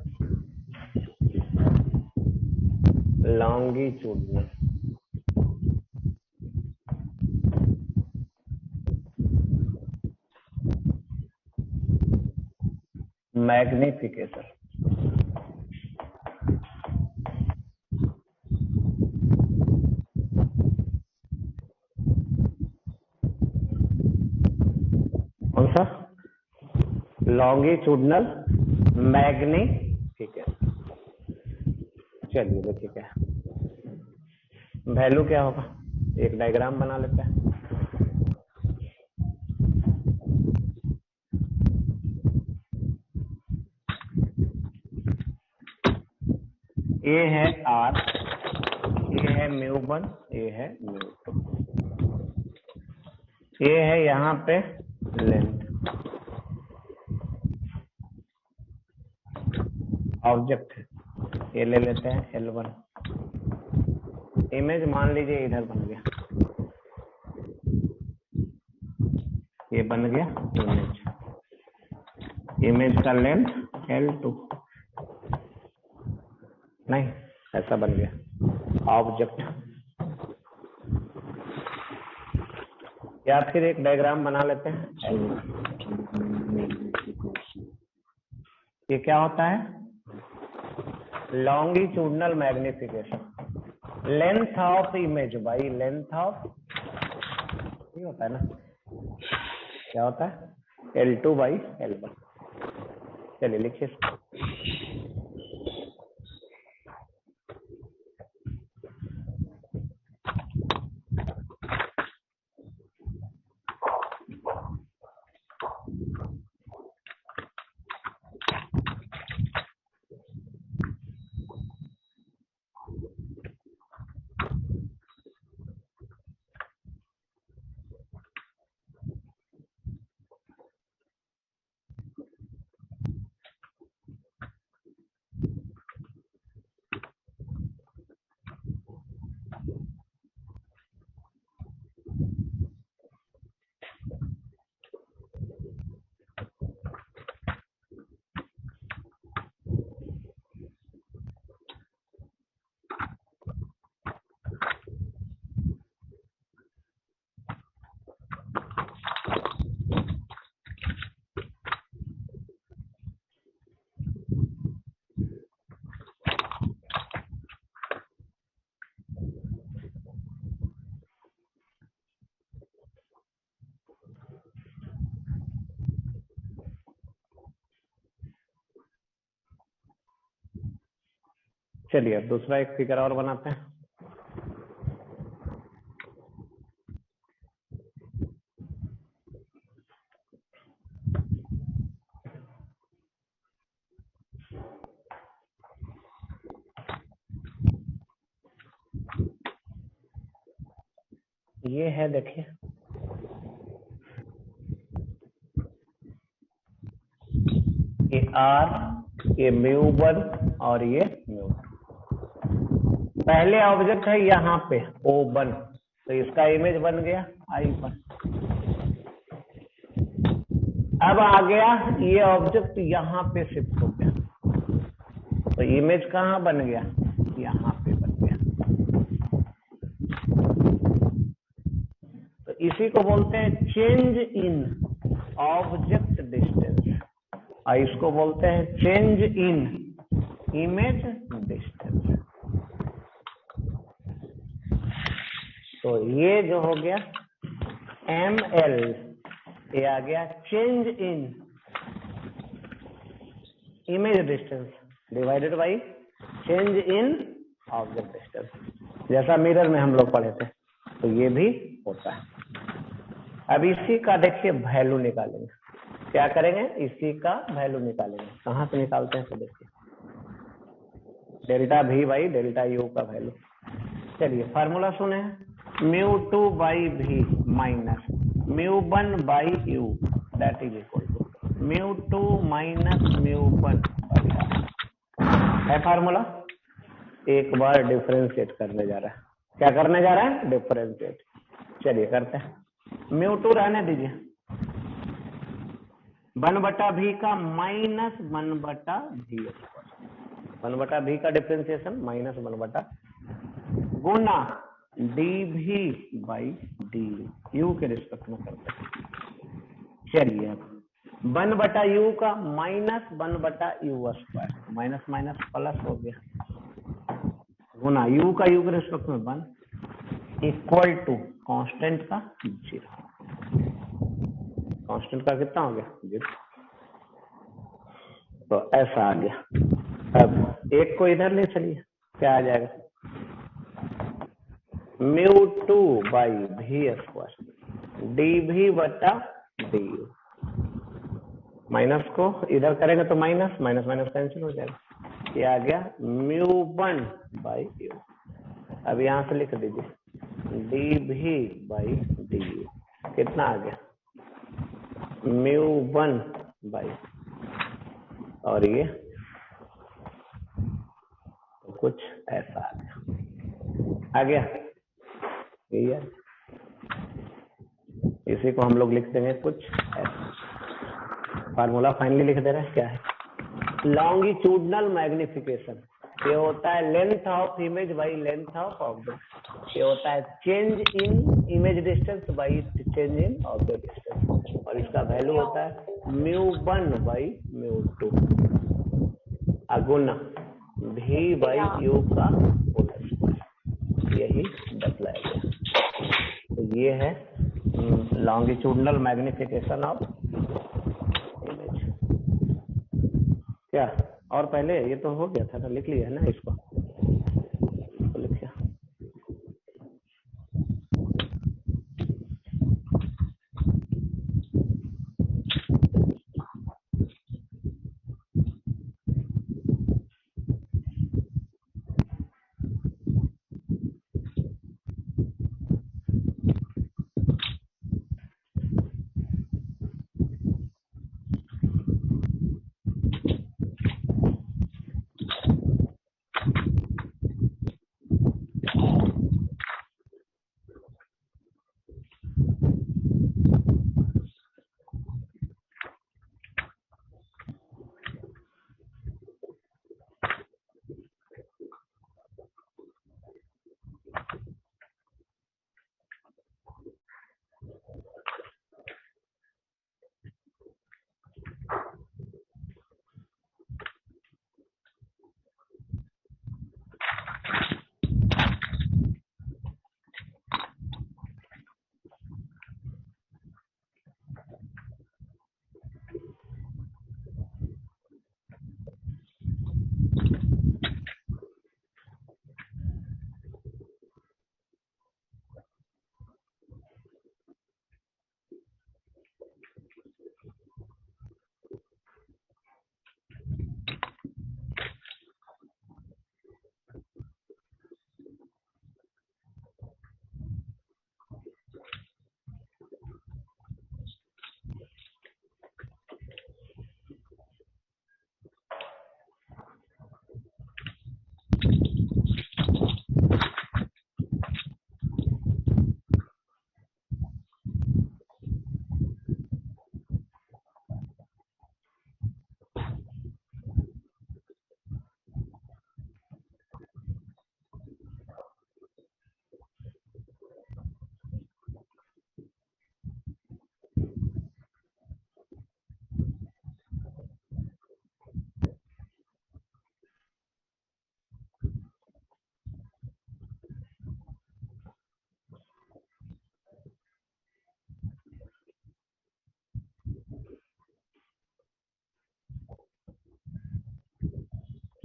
Longitudinal magnification. कौन सा? Longitudinal magnification. चलिए देखिए क्या वैल्यू क्या होगा, एक डायग्राम बना लेते हैं। ए है आर, ए है म्यू1, ए है म्यू2, ए है यहाँ पे लेंथ, ऑब्जेक्ट है, ये ले लेते हैं L1। इमेज मान लीजिए इधर बन गया, ये बन गया इमेज, इमेज का लेंथ L2, नहीं ऐसा बन गया ऑब्जेक्ट। या फिर एक डायग्राम बना लेते हैं। ये क्या होता है? Longitudinal magnification, length of image by length of, ये होता है ना, क्या होता है? L2 by L1। चलिए लिखिए इसको। चलिए अब दूसरा एक फिगर और बनाते हैं। ये है देखिए, ये आर, ये म्यू1 और ये म्यू2। पहले ऑब्जेक्ट है यहाँ पे O1, तो इसका इमेज बन गया I1। अब आ गया ये ऑब्जेक्ट यहाँ पे शिफ्ट हो गया, तो इमेज कहाँ बन गया? यहाँ पे बन गया। तो इसी को बोलते हैं चेंज इन ऑब्जेक्ट डिस्टेंस, और इसको बोलते हैं चेंज इन इमेज डिस्टेंस। तो ये जो हो गया ML, ये आ गया change in image distance divided by change in object distance, जैसा मिरर में हम लोग पढ़े थे। तो ये भी होता है। अब इसी का देखिए वैल्यू निकालेंगे। क्या करेंगे? इसी का वैल्यू निकालेंगे। कहाँ से निकालते हैं तो देखिए, delta V by delta U का वैल्यू। चलिए फार्मूला सुने, mu two by V minus mu one by U that is equal to mu two minus mu one by R। है फार्मूला। एक बार डिफरेंशिएट करने जा रहा है। क्या करने जा रहा है? डिफरेंशिएट। चलिए करते हैं। म्यू2 रहने दीजिए, 1/v का माइनस 1/v स्क्वायर, 1/v का differentiation minus 1/, Guna dv by D you के रिस्पेक्ट में करते हैं। चलिए अब 1/u का minus 1/u square, minus minus plus हो गया, गुना u का u के रिस्पेक्ट में 1 इक्वल टू कांस्टेंट का 0, कांस्टेंट का कितना हो गया 0, तो ऐसा आ गया। अब एक को इधर ले चलिए, क्या आ जाएगा, μ2 बाई वी स्क्वायर dv बटा du, माइनस को इधर करेंगे तो माइनस माइनस माइनस कैंसिल हो जाएगा, ये आ गया μ1 बाई u। अब यहां से लिख दीजिए dv बाई du कितना आ गया μ1 बाई, और ये तो कुछ ऐसा आ गया, यही है, इसी को हम लोग लिख देंगे कुछ ऐसा। फार्मूला फाइनली लिख दे रहे हैं, क्या है, लॉन्गिट्यूडनल मैग्निफिकेशन, ये होता है length of image by length of object, ये होता है change in image distance by change in object distance, और इसका वैल्यू होता है μ1 बाई μ2 अगुना v बाई u का होल स्क्वायर, यही बतलाया गया। तो ये है लॉन्गिट्यूडनल मैग्निफिकेशन ऑफ इमेज। क्या और पहले ये तो हो गया था ना, लिख लिया है ना इसको, तो लिखिए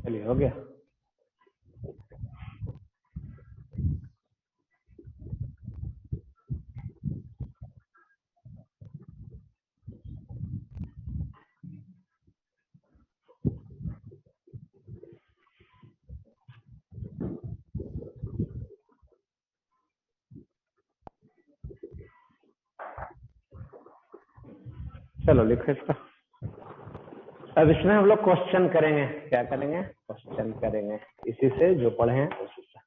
चलिए हो गया। चलो लिखो इसका। अब इसमें हम लोग क्वेश्चन करेंगे, क्या करेंगे, क्वेश्चन करेंगे इसी से जो पढ़े हैं उसी से।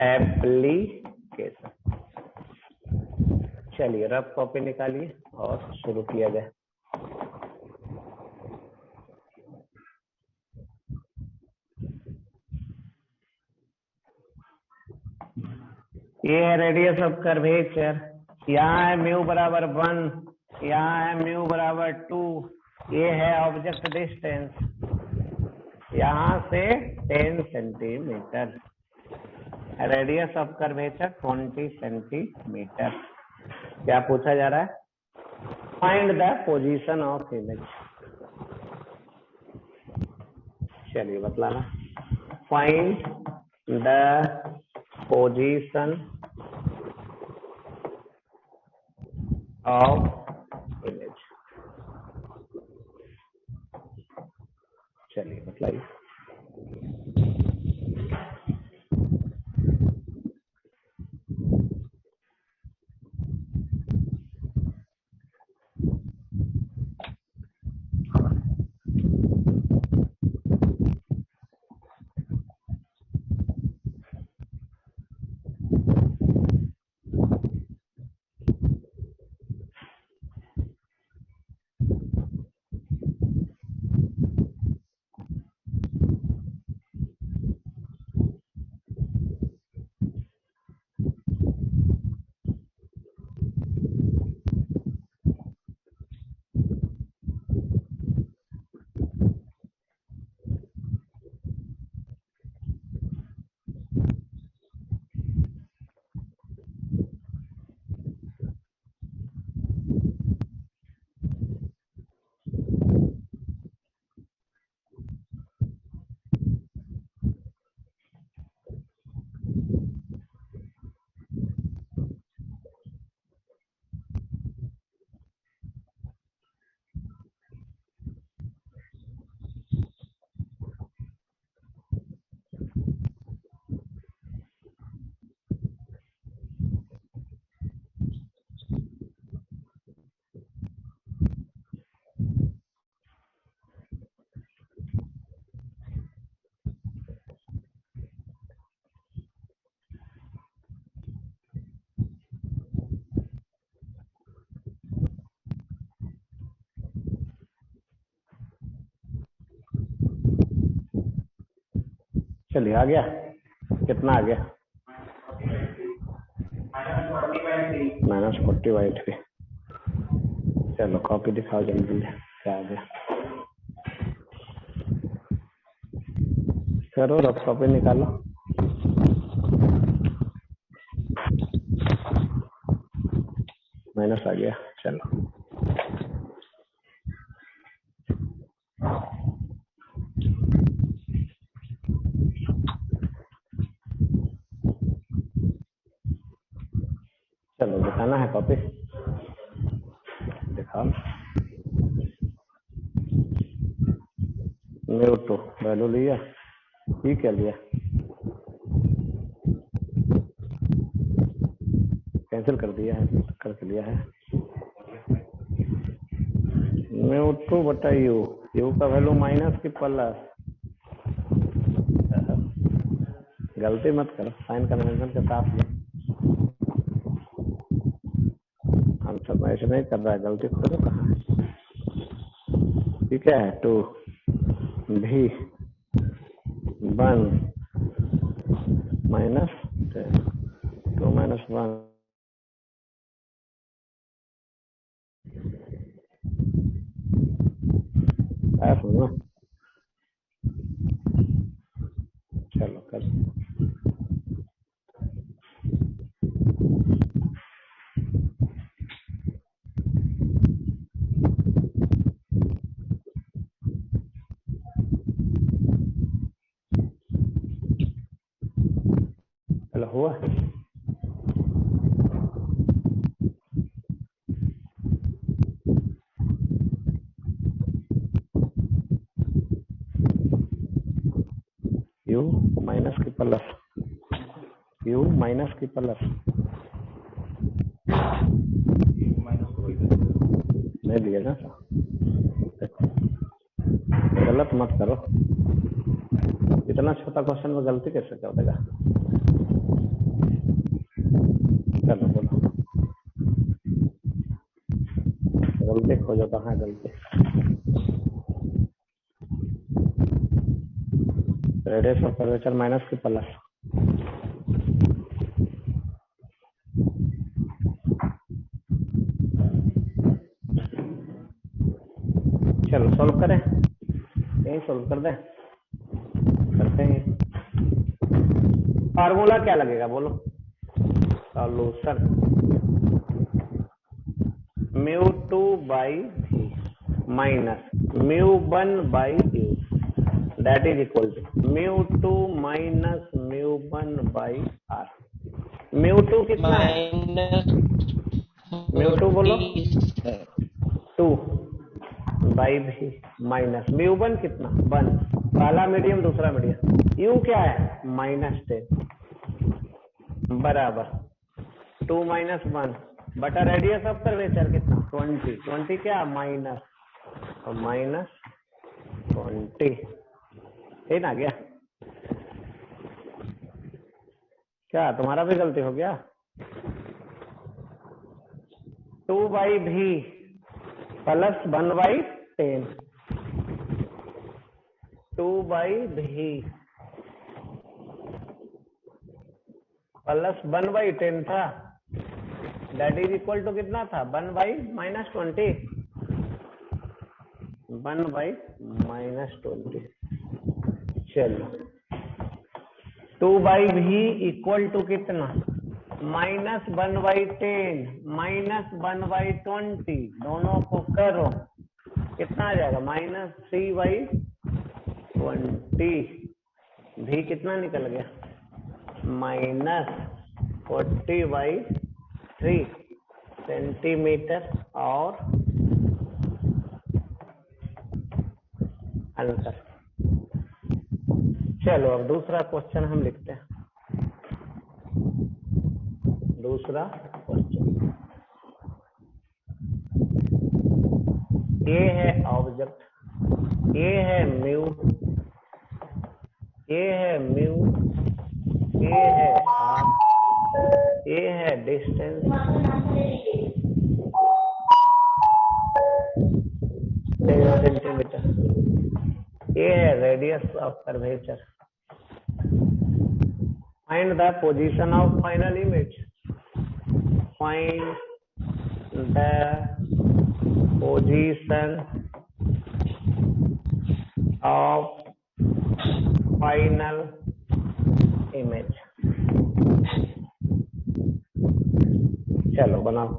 एप्लीकेशन, चलिए रफ कॉपी निकालिए और शुरू किया जाए। ये है रेडियस ऑफ कर्वेचर, यहाँ है म्यू बराबर 1, यहाँ है म्यू बराबर 2, ये है ऑब्जेक्ट डिस्टेंस, यहाँ से 10 centimetre, radius of curvature 20 centimetre. क्या पूछा जा रहा है? Find the position of image. चलिए बतलाना, find the position of image. चलिए बतलाइए। चलिए आ गया, कितना आ गया? -40/3। चलो कॉपी दिखाओ जल्दी, क्या आ गया? करो रफ कॉपी निकालो। माइनस आ गया, चलो चलो दिखाना है कॉपी, दिखाओ। म्यू2 वैल्यू लिया, ये क्या लिया? कैंसिल कर दिया है, करके लिया है म्यू2 बटा यू, यू का वैल्यू माइनस की प्लस। गलती मत करो, साइन कन्वेंशन के साथ लो। हम सब ऐसे नहीं कर रहा है, गलती करो कहाँ है? ठीक है, 2 भी 1 माइनस 2 माइनस 1 सुनो। चलो कर चलो हुआ। यू माइनस की प्लस, यू माइनस की प्लस नहीं लिया ना, गलत मत करो। इतना छोटा क्वेश्चन में गलती कैसे कर देगा? चलो बोलो। खोजो कहाँ गलती। रेडियस ऑफ कर्वेचर माइनस की प्लस। चलो सॉल्व करें, यही सॉल्व कर दें, करते हैं। फार्मूला क्या लगेगा बोलो? Solution μ2 by v minus μ1 by u, that is equal to μ2 minus μ1 by r। μ2 कितना है? μ2 बोलो 2 बाई v माइनस μ1 कितना 1, पहला मीडियम दूसरा मीडियम, u क्या है -10 बराबर 2 माइनस 1 बटा रेडियस ऑफ कर्वेचर कितना 20, 20 क्या माइनस, और माइनस 20 है ना। गया क्या तुम्हारा भी गलती हो गया? 2 बाई भी प्लस 1 बाई 10, 2 बाई भी प्लस 1 बाई 10 था, दैट इज इक्वल टू कितना था 1 बाई -20, 1 बाई -20। चलो 2 बाई भी इक्वल टू कितना -1 बाई 10 -1 बाई 20, दोनों को करो कितना आ जाएगा -3 बाई 20। भी कितना निकल गया -40 बाई 3 सेंटीमीटर और आंसर। चलो अब दूसरा क्वेश्चन हम लिखते हैं। दूसरा क्वेश्चन ये है ऑब्जेक्ट, ये है म्यू, ये है म्यू, ये है आर, ये है डिस्टेंस, 10 सेंटीमीटर, ये है radius of curvature. Find the position of final image, find the position of final image. चलो बनाओ।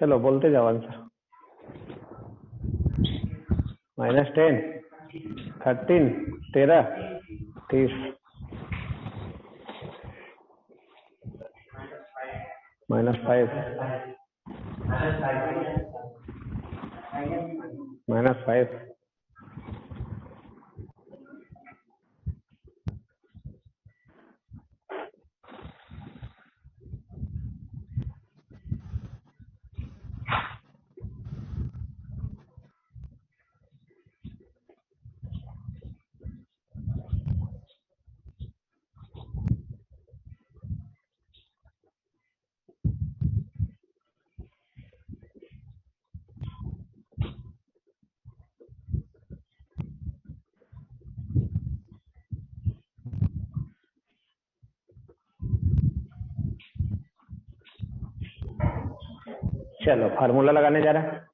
चलो बोलते जाओ आंसर। -10, 13, 13, 30, -5, -5, चलो फार्मूला लगाने जा रहा है।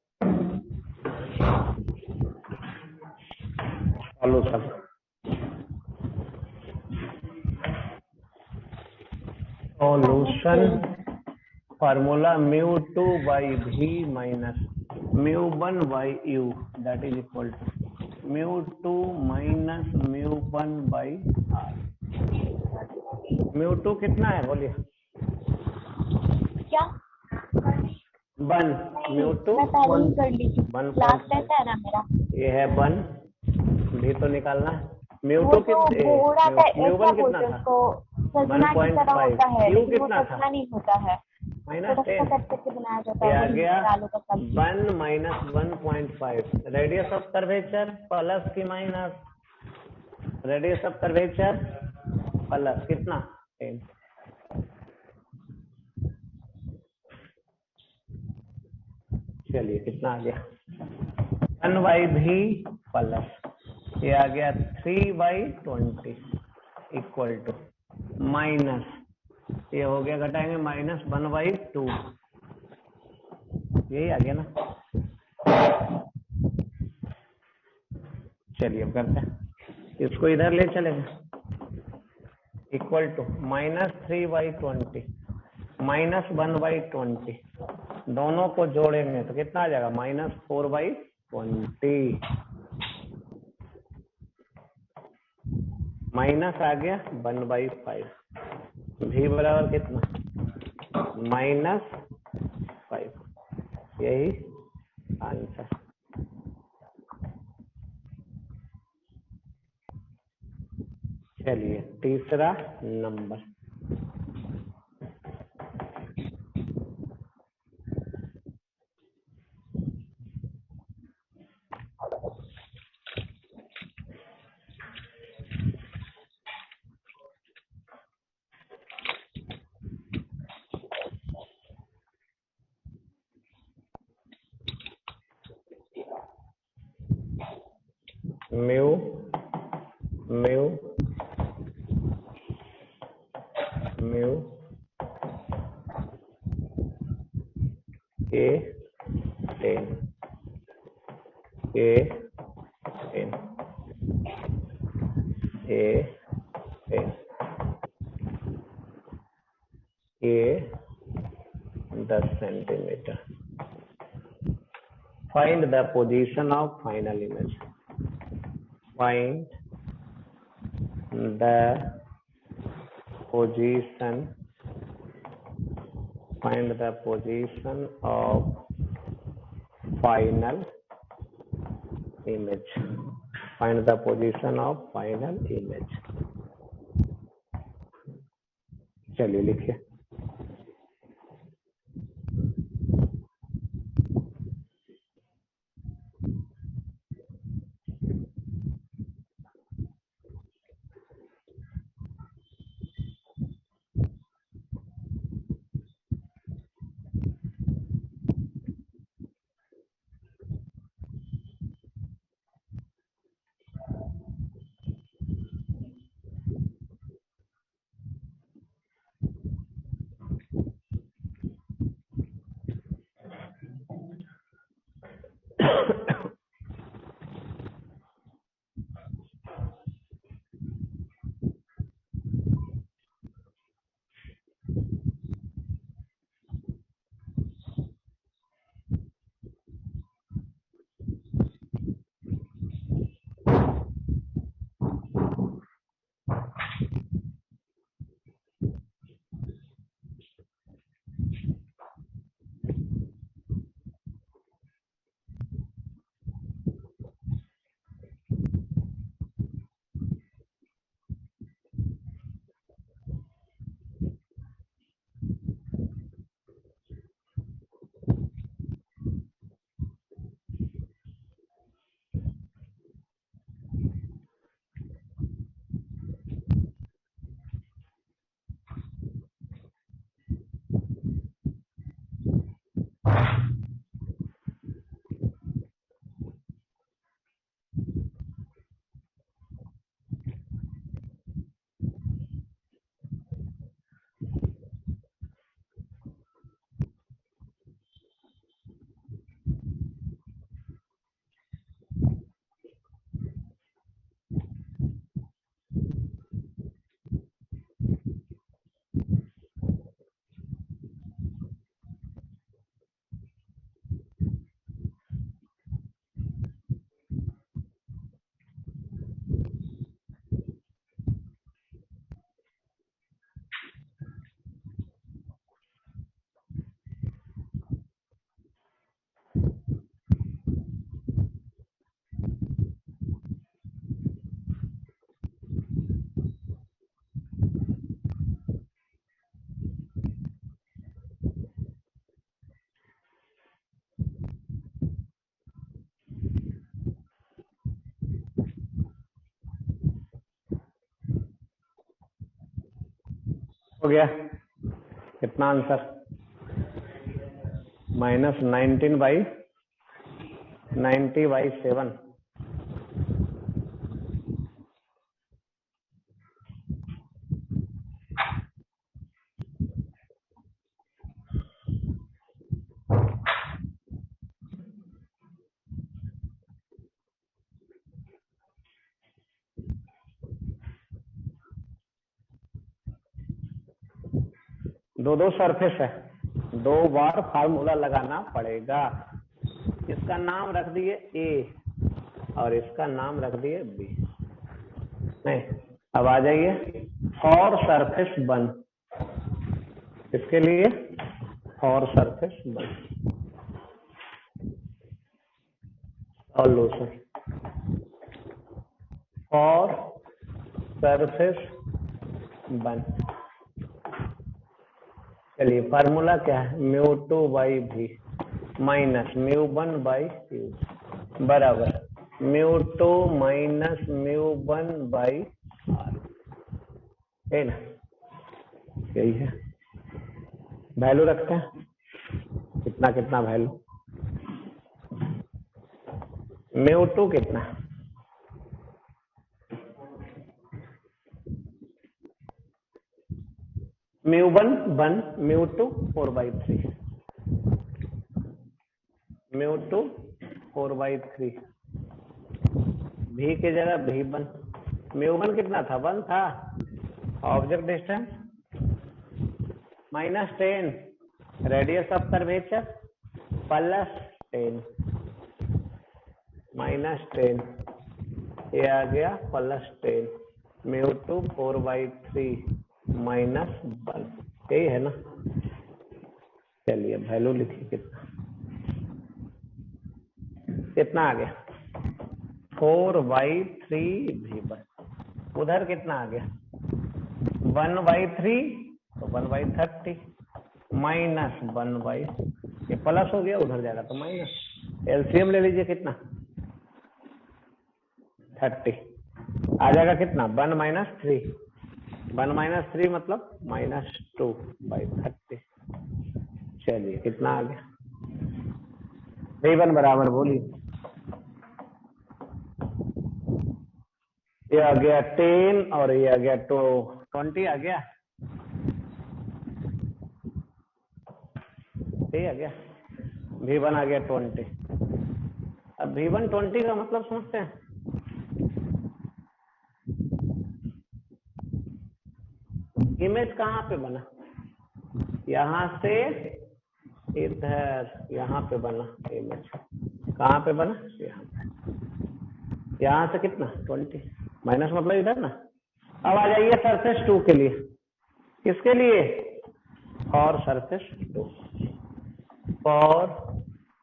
Solution formula μ2 by v minus μ1 by u that is equal to μ2 minus μ1 by r। μ2 कितना है बोलिए? क्या 1। μ2 मैं पहले ही कर ली थी, 1 क्लास टेस्ट है ना मेरा। ये है 1 भी तो निकालना है। वो μ2 तो हो रहा था, ऐसा μ1 बोलते कितना हैं था? उसको, सजना की तरह 1.5। होता है, u लेकिन वो कितना था? सजना नहीं होता है, माइनस थोड़ा 10। सा कट करके बनाया जाता ये है, आ वही गया आलू का सब्जी। 1 minus 1.5 radius of curvature plus की minus radius of curvature plus कितना 10। चलिए कितना आ गया 1 by v प्लस ये आ गया 3 by 20 इक्वल टू माइनस ये हो गया घटाएंगे -1 by 2 यही आ गया ना। चलिए अब करते हैं इसको इधर ले चलेंगे इक्वल टू -3 by 20 -1 by 20 दोनों को जोड़ेंगे तो कितना आ जाएगा -4 by 20 माइनस आ गया 1 by 5 भी बराबर कितना -5 यही आंसर। चलिए तीसरा number mu mu mu A 10 A 10 A 10 A 10 centimetre. Find the position of final image. Find the position find the position of final image find the position of final image। चलिए लिखिए हो गया कितना answer -19/90/7। दो surface है, 2 बार formula लगाना पड़ेगा। इसका नाम रख दिए ए और इसका नाम रख दिए बी। नहीं, अब आ जाइए फॉर सरफेस 1, इसके लिए for surface 1 solution for surface 1। चलिए फार्मूला क्या है, μ2/v माइनस μ1/u बराबर μ2 माइनस μ1/r, है ना, यही है। वैल्यू रखते हैं, कितना कितना वैल्यू, μ2 कितना, μ1 1, μ2 4/3, μ2 4/3, v की जगह v1, μ1 कितना था 1 था, object distance -10, radius of curvature +10, -10, ये आ गया +10, μ2 4/3 -1, यही है ना। चलिए वैल्यू लिखिए, कितना आ गया 4/3v1, उधर कितना आ गया 1/3, तो 1/30 माइनस 1/, ये प्लस हो गया, उधर जाएगा तो माइनस। एलसीएम ले लीजिए, कितना 30, आ जाएगा कितना 1 - 3, 1 - 3 मतलब -2/30। चलिए कितना आ गया v1 बराबर, बोलिए, ये आ गया 10 और ये आ गया 20 आ गया, ये आ गया v1 आ गया 20। अब v1 20 का मतलब समझते हैं, इमेज कहाँ पे बना, यहाँ से इधर, यहाँ पे बना इमेज, कहाँ पे बना, यहाँ पे, यहाँ से कितना 20, माइनस मतलब इधर ना। अब आ जाइए सरफेस 2 के लिए, किसके लिए, for surface 2, for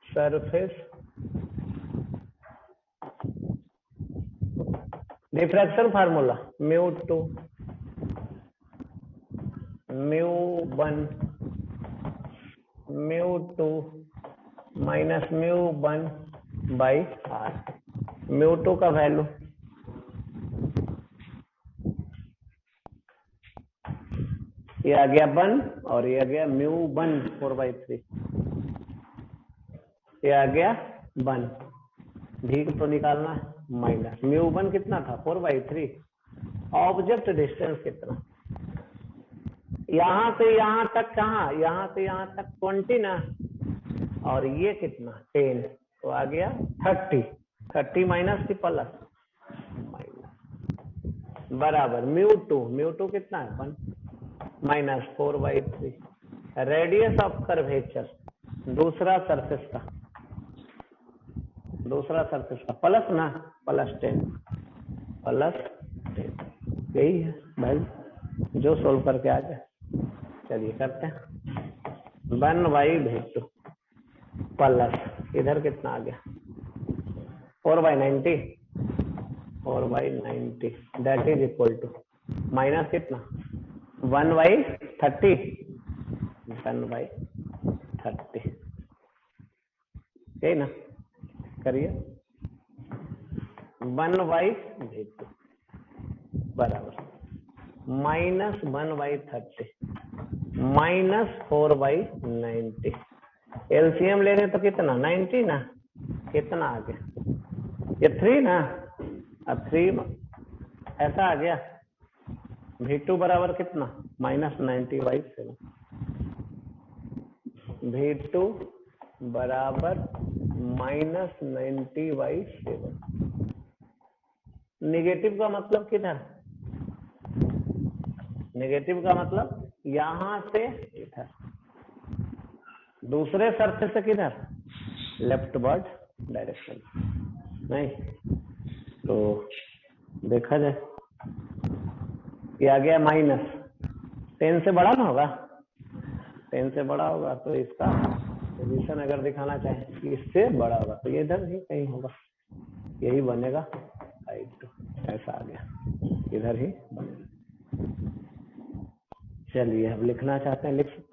surface diffraction formula μ2 μ1 μ2 minus μ1/r, μ2 का वैल्यू ये आ गया 1 और ये आ गया μ1 4/3, ये आ गया 1, भी तो निकालना है, माइनस μ1 कितना था 4/3, ऑब्जेक्ट डिस्टेंस कितना, यहां से यहां तक, कहाँ, यहां से यहां तक 20 ना, और ये कितना 10, तो आ गया 30 माइनस की प्लस, माइनस बराबर μ2 कितना है 1 माइनस 4/3, रेडियस ऑफ कर्वेचर दूसरा सरफेस का प्लस ना, +10, यही है भाई, जो सोल्व करके आ जाए। चलिए करते हैं, 1/2 प्लस इधर कितना आ गया 4/90, that is equal to minus कितना 1/30, 1/30, यही ना, करिए 1/2 बराबर -1/30, -4/90। एलसीएम ले रहे तो कितना 90 ना, कितना आ गया ये 3 ना, अब 3 ऐसा आ गया। V2 बराबर कितना -90/7। V2 बराबर -90/7। निगेटिव का मतलब किधर, नेगेटिव का मतलब यहां से इधर, दूसरे सरफेस से किधर लेफ्टवर्ड डायरेक्शन नहीं। तो देखा जाए ये आ गया -10 से बड़ा ना होगा, 10 से बड़ा होगा तो इसका पोजीशन अगर दिखाना चाहे कि इससे बड़ा होगा तो ये इधर ही कहीं होगा, यही बनेगा I2। ऐसा आ गया, इधर ही बनेगा। चलिए अब लिखना चाहते हैं लिख सकते हैं।